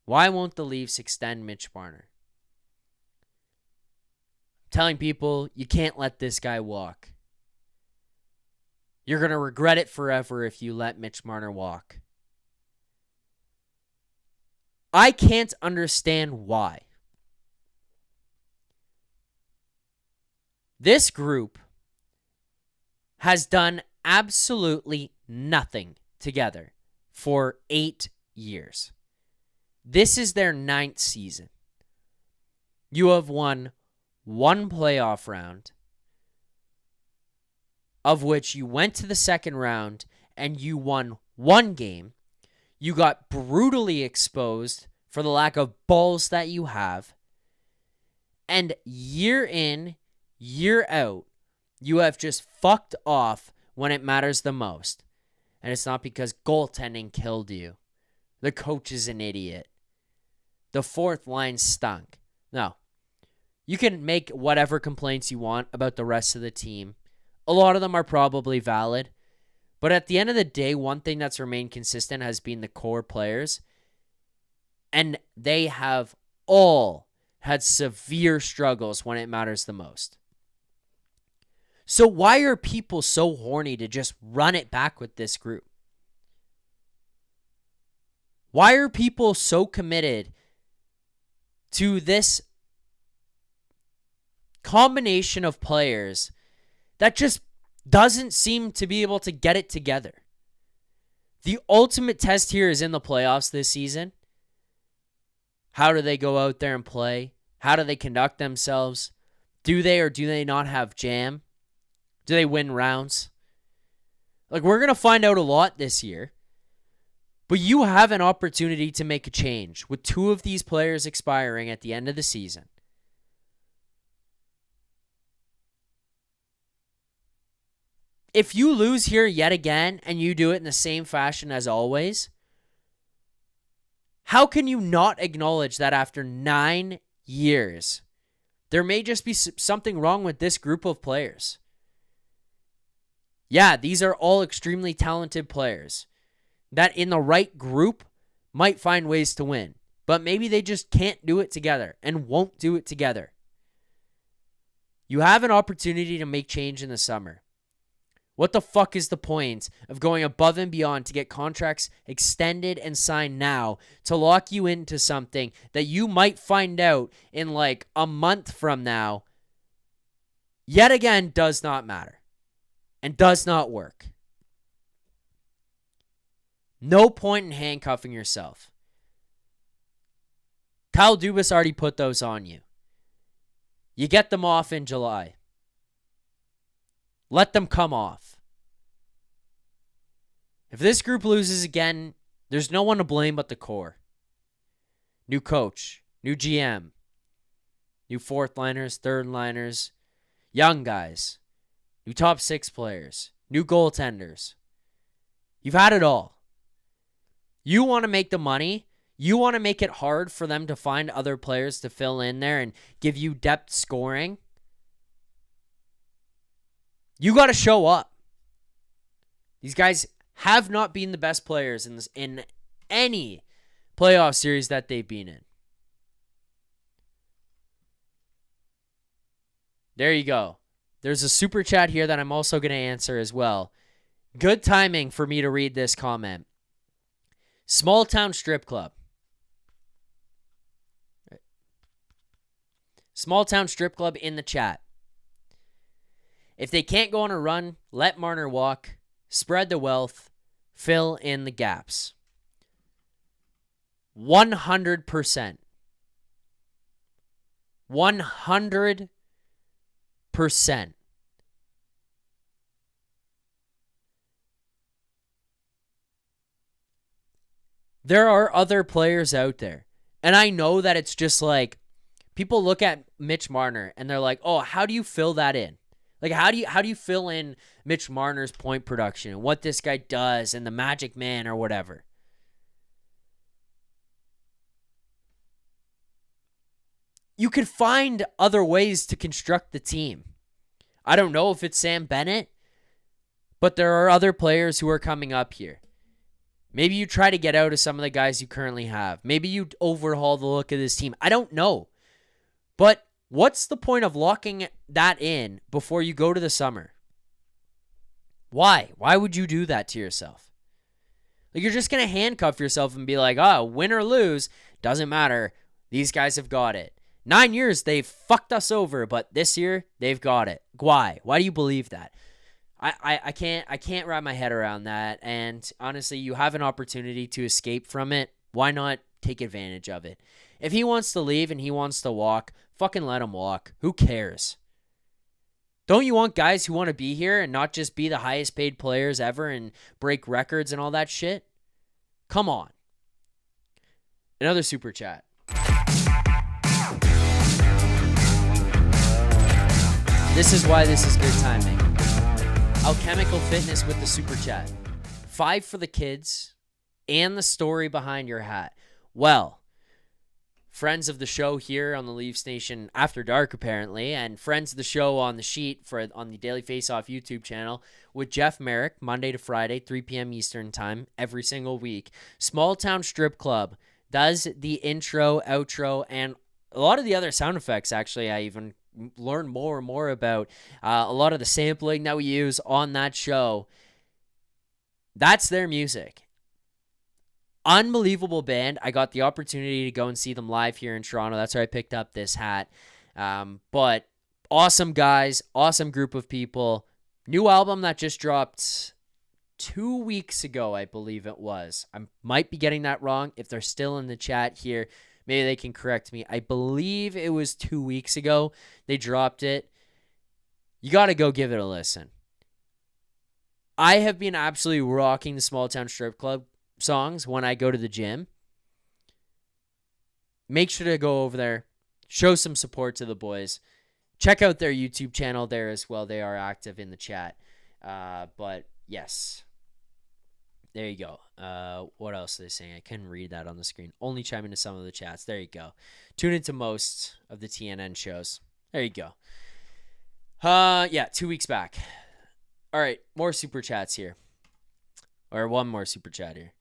Why won't the Leafs extend Mitch Marner? Telling people, you can't let this guy walk. You're going to regret it forever if you let Mitch Marner walk. I can't understand why. This group has done absolutely nothing together for 8 years. This is their 9th season. You have won 1 playoff round, of which you went to the second round and you won 1 game. You got brutally exposed for the lack of balls that you have. And year in, year out, you have just fucked off when it matters the most. And it's not because goaltending killed you. The coach is an idiot. The fourth line stunk. No. You can make whatever complaints you want about the rest of the team. A lot of them are probably valid. But at the end of the day, one thing that's remained consistent has been the core players. And they have all had severe struggles when it matters the most. So why are people so horny to just run it back with this group? Why are people so committed to this combination of players that just doesn't seem to be able to get it together? The ultimate test here is in the playoffs this season. How do they go out there and play? How do they conduct themselves? Do they or do they not have jam? Do they win rounds? Like, we're going to find out a lot this year. But you have an opportunity to make a change with 2 of these players expiring at the end of the season. If you lose here yet again and you do it in the same fashion as always, how can you not acknowledge that after 9 years, there may just be something wrong with this group of players? Yeah, these are all extremely talented players that in the right group might find ways to win. But maybe they just can't do it together and won't do it together. You have an opportunity to make change in the summer. What the fuck is the point of going above and beyond to get contracts extended and signed now to lock you into something that you might find out in like a month from now yet again does not matter and does not work? No point in handcuffing yourself. Kyle Dubas already put those on you. You get them off in July. Let them come off. If this group loses again, there's no one to blame but the core. new coach, new GM, new fourth liners, third liners, young guys, new top 6 players, new goaltenders. You've had it all. You want to make the money. You want to make it hard for them to find other players to fill in there and give you depth scoring. You got to show up. These guys have not been the best players in any playoff series that they've been in. There you go. There's a super chat here that I'm also going to answer as well. Good timing for me to read this comment. Small town strip club. Small town strip club in the chat. If they can't go on a run, let Marner walk. Spread the wealth. Fill in the gaps. 100%. 100%. There are other players out there. And I know that it's just like, people look at Mitch Marner and they're like, oh, how do you fill that in? Like, how do you fill in Mitch Marner's point production and what this guy does and the magic man or whatever? You could find other ways to construct the team. I don't know if it's Sam Bennett, but there are other players who are coming up here. Maybe you try to get out of some of the guys you currently have. Maybe you overhaul the look of this team. I don't know. But what's the point of locking that in before you go to the summer? Why? Why would you do that to yourself? Like, you're just going to handcuff yourself and be like, oh, win or lose, doesn't matter. These guys have got it. 9 years, they've fucked us over, but this year, they've got it. Why? Why do you believe that? I can't wrap my head around that. And honestly, you have an opportunity to escape from it. Why not take advantage of it? If he wants to leave and he wants to walk, fucking let him walk. Who cares? Don't you want guys who want to be here and not just be the highest paid players ever and break records and all that shit? Come on. Another super chat. This is why this is good timing. Alchemical Fitness with the super chat. 5 for the kids and the story behind your hat. Well, friends of the show here on the Leafs Nation After Dark, apparently, and friends of the show on the sheet on the Daily Faceoff YouTube channel with Jeff Merrick, Monday to Friday, 3 p.m. Eastern time, every single week. Small Town Strip Club does the intro, outro, and a lot of the other sound effects, actually. I even learn more and more about a lot of the sampling that we use on that show. That's their music. Unbelievable band. I got the opportunity to go and see them live here in Toronto. That's where I picked up this hat. But awesome guys, awesome group of people. New album that just dropped 2 weeks ago, I believe it was. I might be getting that wrong. If they're still in the chat here, maybe they can correct me. I believe it was 2 weeks ago they dropped it. You got to go give it a listen. I have been absolutely rocking the Small Town Strip Club songs when I go to the gym. Make sure to go over there. Show some support to the boys. Check out their YouTube channel there as well. They are active in the chat. But yes. There you go. What else are they saying? I couldn't read that on the screen. Only chime into some of the chats. There you go. Tune into most of the TNN shows. There you go. Yeah, 2 weeks back. All right, more super chats here. Or one more super chat here.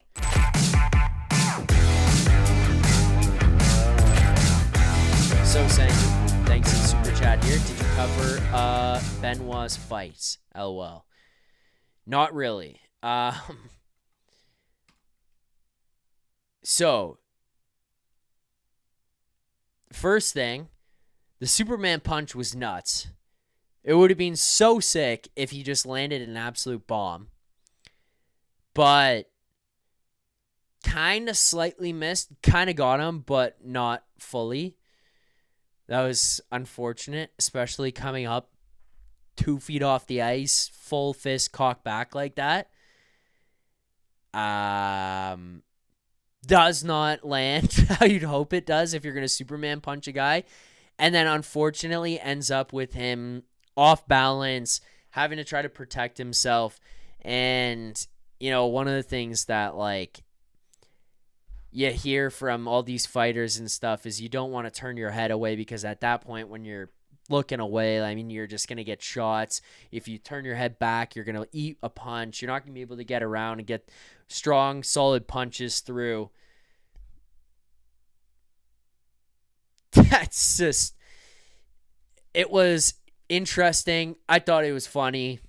So saying, thanks in super chat here. Did you cover Benoit's fight? LOL. Not really. So, first thing, the Superman punch was nuts. It would have been so sick if he just landed an absolute bomb. But kind of slightly missed. Kind of got him, but not fully. That was unfortunate, especially coming up 2 feet off the ice, full fist cocked back like that. does not land how you'd hope it does if you're going to Superman punch a guy. And then unfortunately ends up with him off balance, having to try to protect himself. And, one of the things that, you hear from all these fighters and stuff is you don't want to turn your head away, because at that point when you're looking away, you're just going to get shots. If you turn your head back, you're going to eat a punch. You're not going to be able to get around and get strong, solid punches through. That's just, it was interesting. I thought it was funny.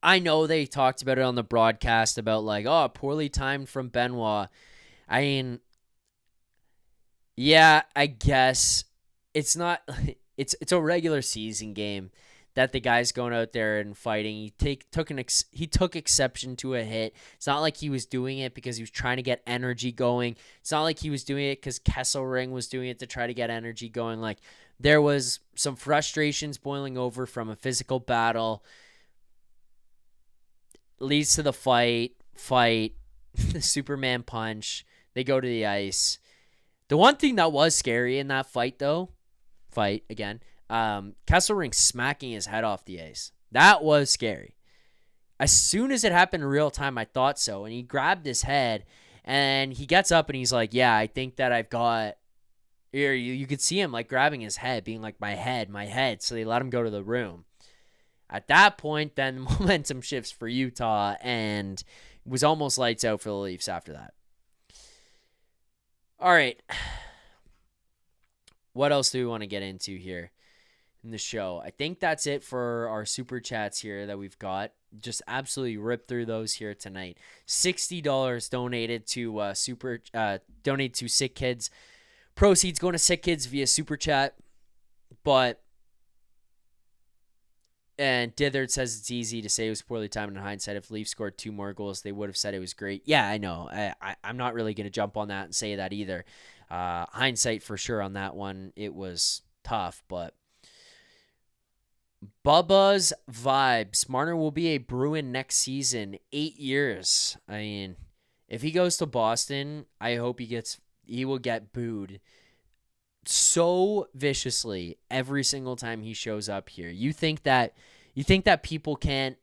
I know they talked about it on the broadcast about poorly timed from Benoit. I mean, yeah, I guess it's not, it's a regular season game that the guy's going out there and fighting. He took exception to a hit. It's not like he was doing it because he was trying to get energy going. It's not like he was doing it because Kesselring was doing it to try to get energy going. There was some frustrations boiling over from a physical battle. Leads to the fight, the Superman punch. They go to the ice. The one thing that was scary in that fight again, Kesselring smacking his head off the ice. That was scary. As soon as it happened in real time, I thought so. And he grabbed his head, and he gets up, and he's like, yeah, I think that I've got... Here, you could see him, grabbing his head, being like, my head. So they let him go to the room. At that point, then the momentum shifts for Utah, and it was almost lights out for the Leafs after that. All right. What else do we want to get into here in the show? I think that's it for our super chats here that we've got. Just absolutely rip through those here tonight. $60 donated to donate to Sick Kids. Proceeds going to Sick Kids via super chat, and Dithard says it's easy to say it was poorly timed in hindsight. If Leafs scored 2 more goals, they would have said it was great. Yeah, I know. I'm not really going to jump on that and say that either. Hindsight for sure on that one. It was tough, but Bubba's vibes. Marner will be a Bruin next season. 8 years. I mean, if he goes to Boston, I hope he will get booed so viciously every single time he shows up here. You think that people can't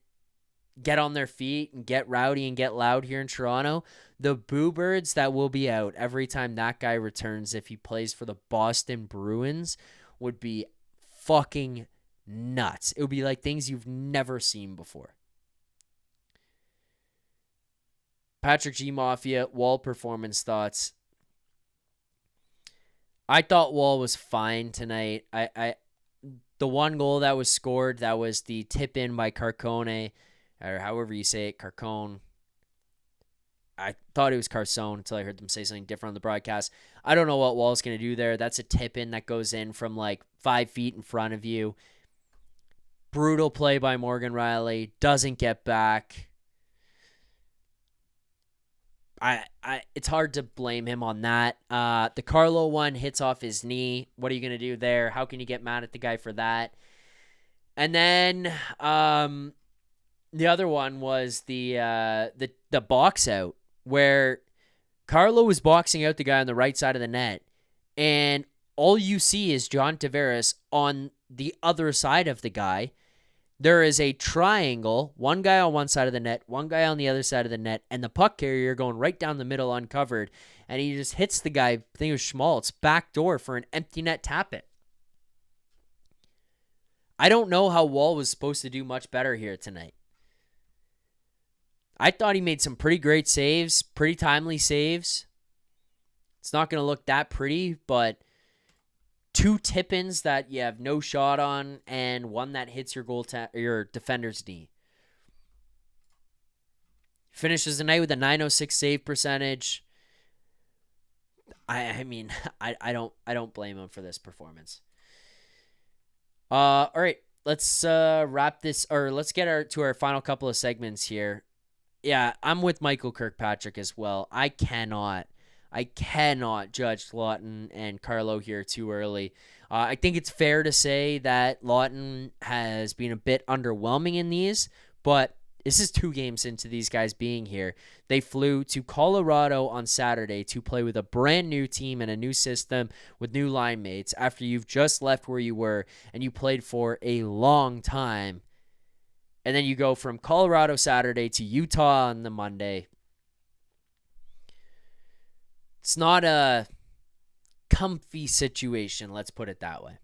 get on their feet and get rowdy and get loud here in Toronto? The boo birds that will be out every time that guy returns, if he plays for the Boston Bruins, would be fucking nuts. It would be like things you've never seen before. Patrick G. Mafia, Wall performance thoughts. I thought Wall was fine tonight. The one goal that was scored, that was the tip in by Carcone, or however you say it, Carcone. I thought it was Carcone until I heard them say something different on the broadcast. I don't know what Wall's going to do there. That's a tip in that goes in from 5 feet in front of you. Brutal play by Morgan Rielly. Doesn't get back. It's hard to blame him on that. The Carlo one hits off his knee. What are you gonna do there? How can you get mad at the guy for that? And then the other one was the box out where Carlo was boxing out the guy on the right side of the net, and all you see is John Tavares on the other side of the guy. There is a triangle, one guy on one side of the net, one guy on the other side of the net, and the puck carrier going right down the middle uncovered, and he just hits the guy, I think it was Schmaltz, back door for an empty net tap-in. I don't know how Wall was supposed to do much better here tonight. I thought he made some pretty great saves, pretty timely saves. It's not going to look that pretty, but 2 tip-ins that you have no shot on, and one that hits your defender's knee. Finishes the night with a .906 save percentage. I mean, I don't blame him for this performance. All right, let's wrap this, or let's get to our final couple of segments here. Yeah, I'm with Michael Kirkpatrick as well. I cannot judge Lawton and Carlo here too early. I think it's fair to say that Lawton has been a bit underwhelming in these, but This is 2 games into these guys being here. They flew to Colorado on Saturday to play with a brand new team and a new system with new line mates after you've just left where you were and you played for a long time. And then you go from Colorado Saturday to Utah on the Monday. It's not a comfy situation, let's put it that way.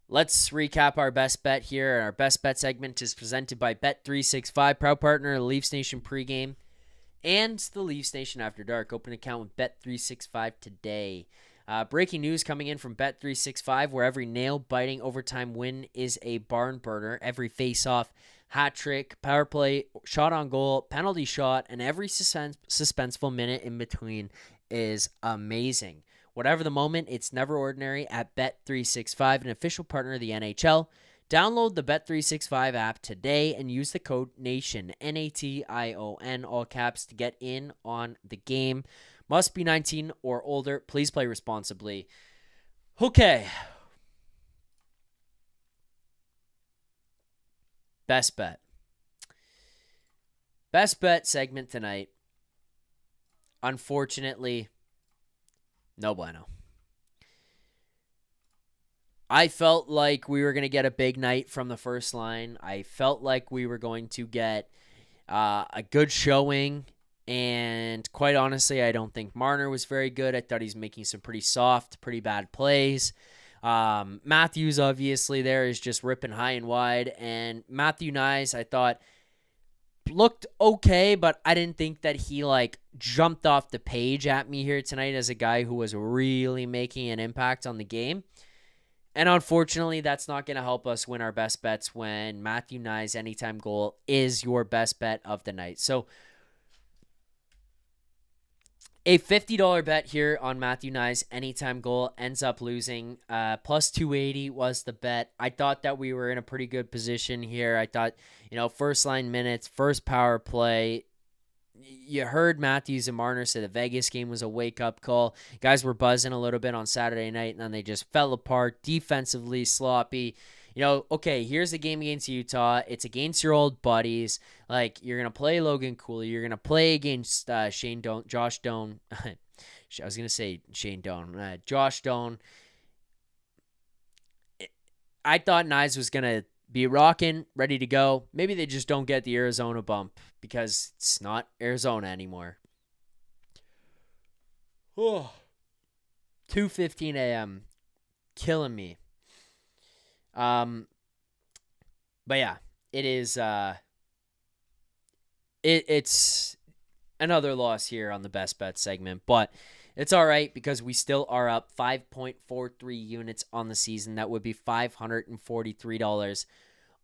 Let's recap our best bet here. Our best bet segment is presented by Bet365, proud partner of the Leafs Nation pregame and the Leafs Nation After Dark. Open an account with Bet365 today. Breaking news coming in from Bet365, where every nail-biting overtime win is a barn burner. Every face-off, hat trick, power play, shot on goal, penalty shot, and every suspenseful minute in between is amazing. Whatever the moment, it's never ordinary at Bet365, an official partner of the NHL. Download the Bet365 app today and use the code NATION, NATION, all caps, to get in on the game. Must be 19 or older. Please play responsibly. Okay. Best bet. Best bet segment tonight. Unfortunately, no bueno. I felt like we were going to get a big night from the first line. I felt like we were going to get a good showing. And quite honestly, I don't think Marner was very good. I thought he's making some pretty soft, pretty bad plays. Matthews, obviously, there is just ripping high and wide. And Matthew Nyes, I thought, looked okay, but I didn't think that he jumped off the page at me here tonight as a guy who was really making an impact on the game. And unfortunately, that's not going to help us win our best bets when Matthew Nyes' anytime goal is your best bet of the night. So a $50 bet here on Matthew Nyes' anytime goal ends up losing. Plus 280 was the bet. I thought that we were in a pretty good position here. I thought, first line minutes, first power play. You heard Matthews and Marner say the Vegas game was a wake-up call. Guys were buzzing a little bit on Saturday night, and then they just fell apart, defensively sloppy. Okay, here's the game against Utah. It's against your old buddies. You're going to play Logan Cooley. You're going to play against Josh Doan. I was going to say Shane Doan. Josh Doan. I thought Nyes was going to be rocking, ready to go. Maybe they just don't get the Arizona bump because it's not Arizona anymore. 2:15 a.m. Killing me. But yeah, it is, it's another loss here on the best bet segment, but it's all right because we still are up 5.43 units on the season. That would be $543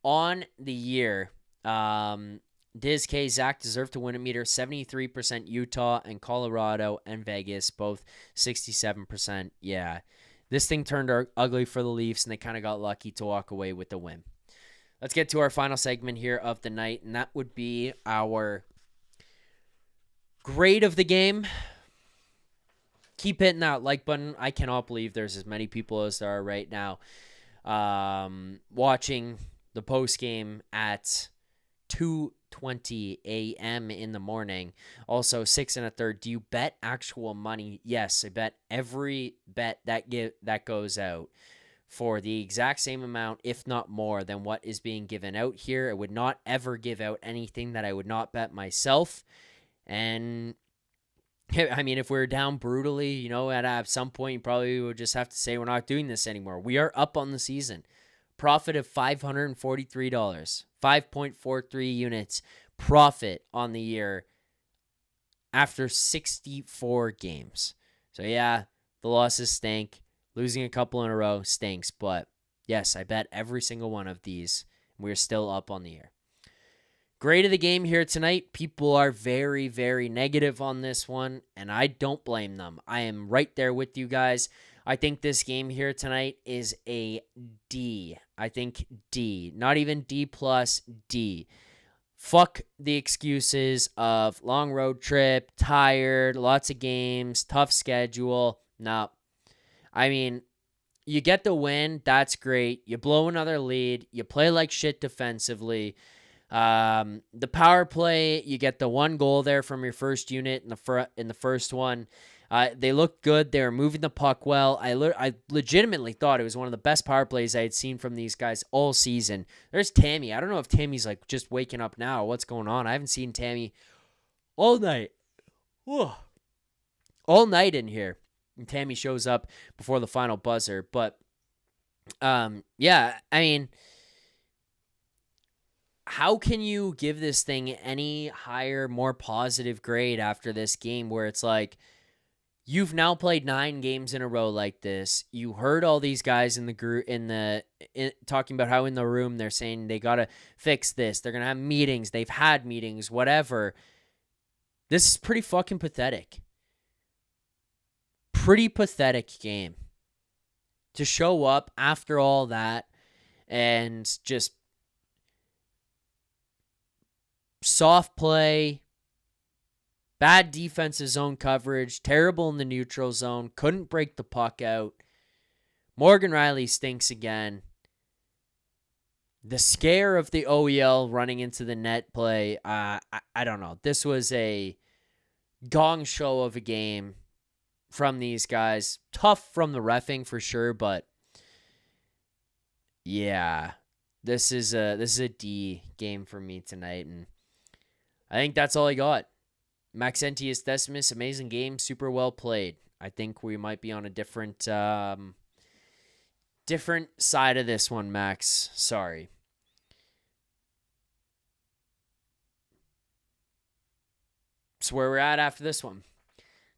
on the year. Diz K, Zack deserved to win a meter, 73% Utah and Colorado and Vegas, both 67%. Yeah. This thing turned ugly for the Leafs, and they kind of got lucky to walk away with the win. Let's get to our final segment here of the night, and that would be our grade of the game. Keep hitting that like button. I cannot believe there's as many people as there are right now watching the post game at 2:20 a.m. in the morning. Also, 6 1/3. Do you bet actual money? Yes, I bet every bet that goes out for the exact same amount, if not more, than what is being given out here. I would not ever give out anything that I would not bet myself. And I mean, if we're down brutally, at some point, you probably would just have to say we're not doing this anymore. We are up on the season. Profit of $543. 5.43 units profit on the year after 64 games. So yeah, the losses stink. Losing a couple in a row stinks. But yes, I bet every single one of these. We're still up on the year. Grade of the game here tonight. People are very, very negative on this one, and I don't blame them. I am right there with you guys. I think this game here tonight is a D. I think D. Not even D plus, D. Fuck the excuses of long road trip, tired, lots of games, tough schedule. No. I mean, you get the win. That's great. You blow another lead. You play like shit defensively. The power play, you get the one goal there from your first unit in the first one. They looked good. They were moving the puck well. I legitimately thought it was one of the best power plays I had seen from these guys all season. There's Tammy. I don't know if Tammy's like just waking up now. What's going on? I haven't seen Tammy all night. Whew. All night in here. And Tammy shows up before the final buzzer. But, yeah, I mean, how can you give this thing any higher, more positive grade after this game where it's like, you've now played 9 games in a row like this. You heard all these guys in the group talking about how in the room they're saying they got to fix this. They're going to have meetings. They've had meetings, whatever. This is pretty fucking pathetic. Pretty pathetic game. To show up after all that and just soft play, bad defensive zone coverage, terrible in the neutral zone, couldn't break the puck out. Morgan Riley stinks again. The scare of the OEL running into the net play, I don't know. This was a gong show of a game from these guys. Tough from the reffing for sure, but yeah, this is a D game for me tonight, and I think that's all I got. Maxentius Decimus, amazing game, super well played. I think we might be on a different side of this one, Max. Sorry. That's where we're at after this one.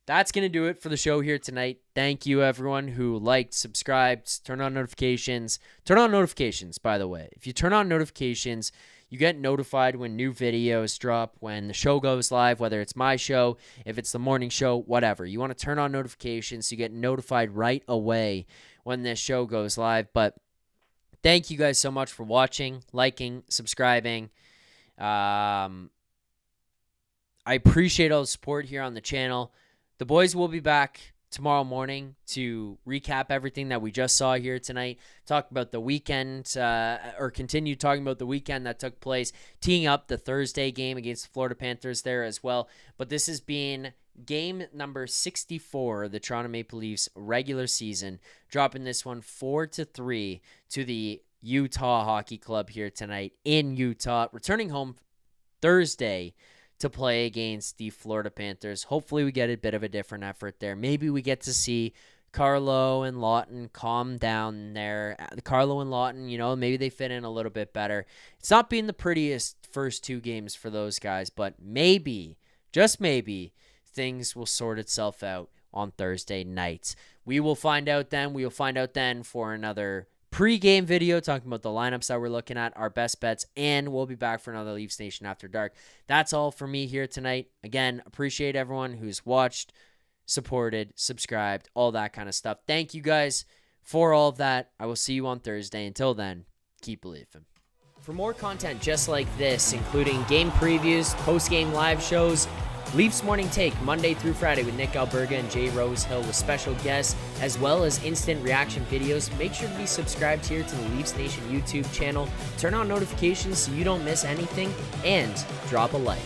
That's going to do it for the show here tonight. Thank you, everyone who liked, subscribed, turned on notifications. Turn on notifications, by the way. If you turn on notifications, you get notified when new videos drop, when the show goes live, whether it's my show, if it's the morning show, whatever. You want to turn on notifications so you get notified right away when this show goes live. But thank you guys so much for watching, liking, subscribing. I appreciate all the support here on the channel. The boys will be back tomorrow morning to recap everything that we just saw here tonight, talk about the weekend, or continue talking about the weekend that took place, teeing up the Thursday game against the Florida Panthers there as well. But this has been game number 64 of the Toronto Maple Leafs regular season, dropping this one 4-3 to the Utah Hockey Club here tonight in Utah, returning home Thursday to play against the Florida Panthers. Hopefully we get a bit of a different effort there. Maybe we get to see Carlo and Lawton calm down there. Carlo and Lawton, maybe they fit in a little bit better. It's not been the prettiest first 2 games for those guys, but maybe, just maybe, things will sort itself out on Thursday nights. We will find out then. We will find out then for another pre-game video talking about the lineups that we're looking at, our best bets, and we'll be back for another Leafs Nation After Dark. That's all for me here tonight. Again, appreciate everyone who's watched, supported, subscribed, all that kind of stuff. Thank you guys for all of that. I will see you on Thursday. Until then, keep believing. For more content just like this, including game previews, post-game live shows, Leafs Morning Take, Monday through Friday with Nick Alberga and Jay Rosehill with special guests, as well as instant reaction videos. Make sure to be subscribed here to the Leafs Nation YouTube channel. Turn on notifications so you don't miss anything, and drop a like.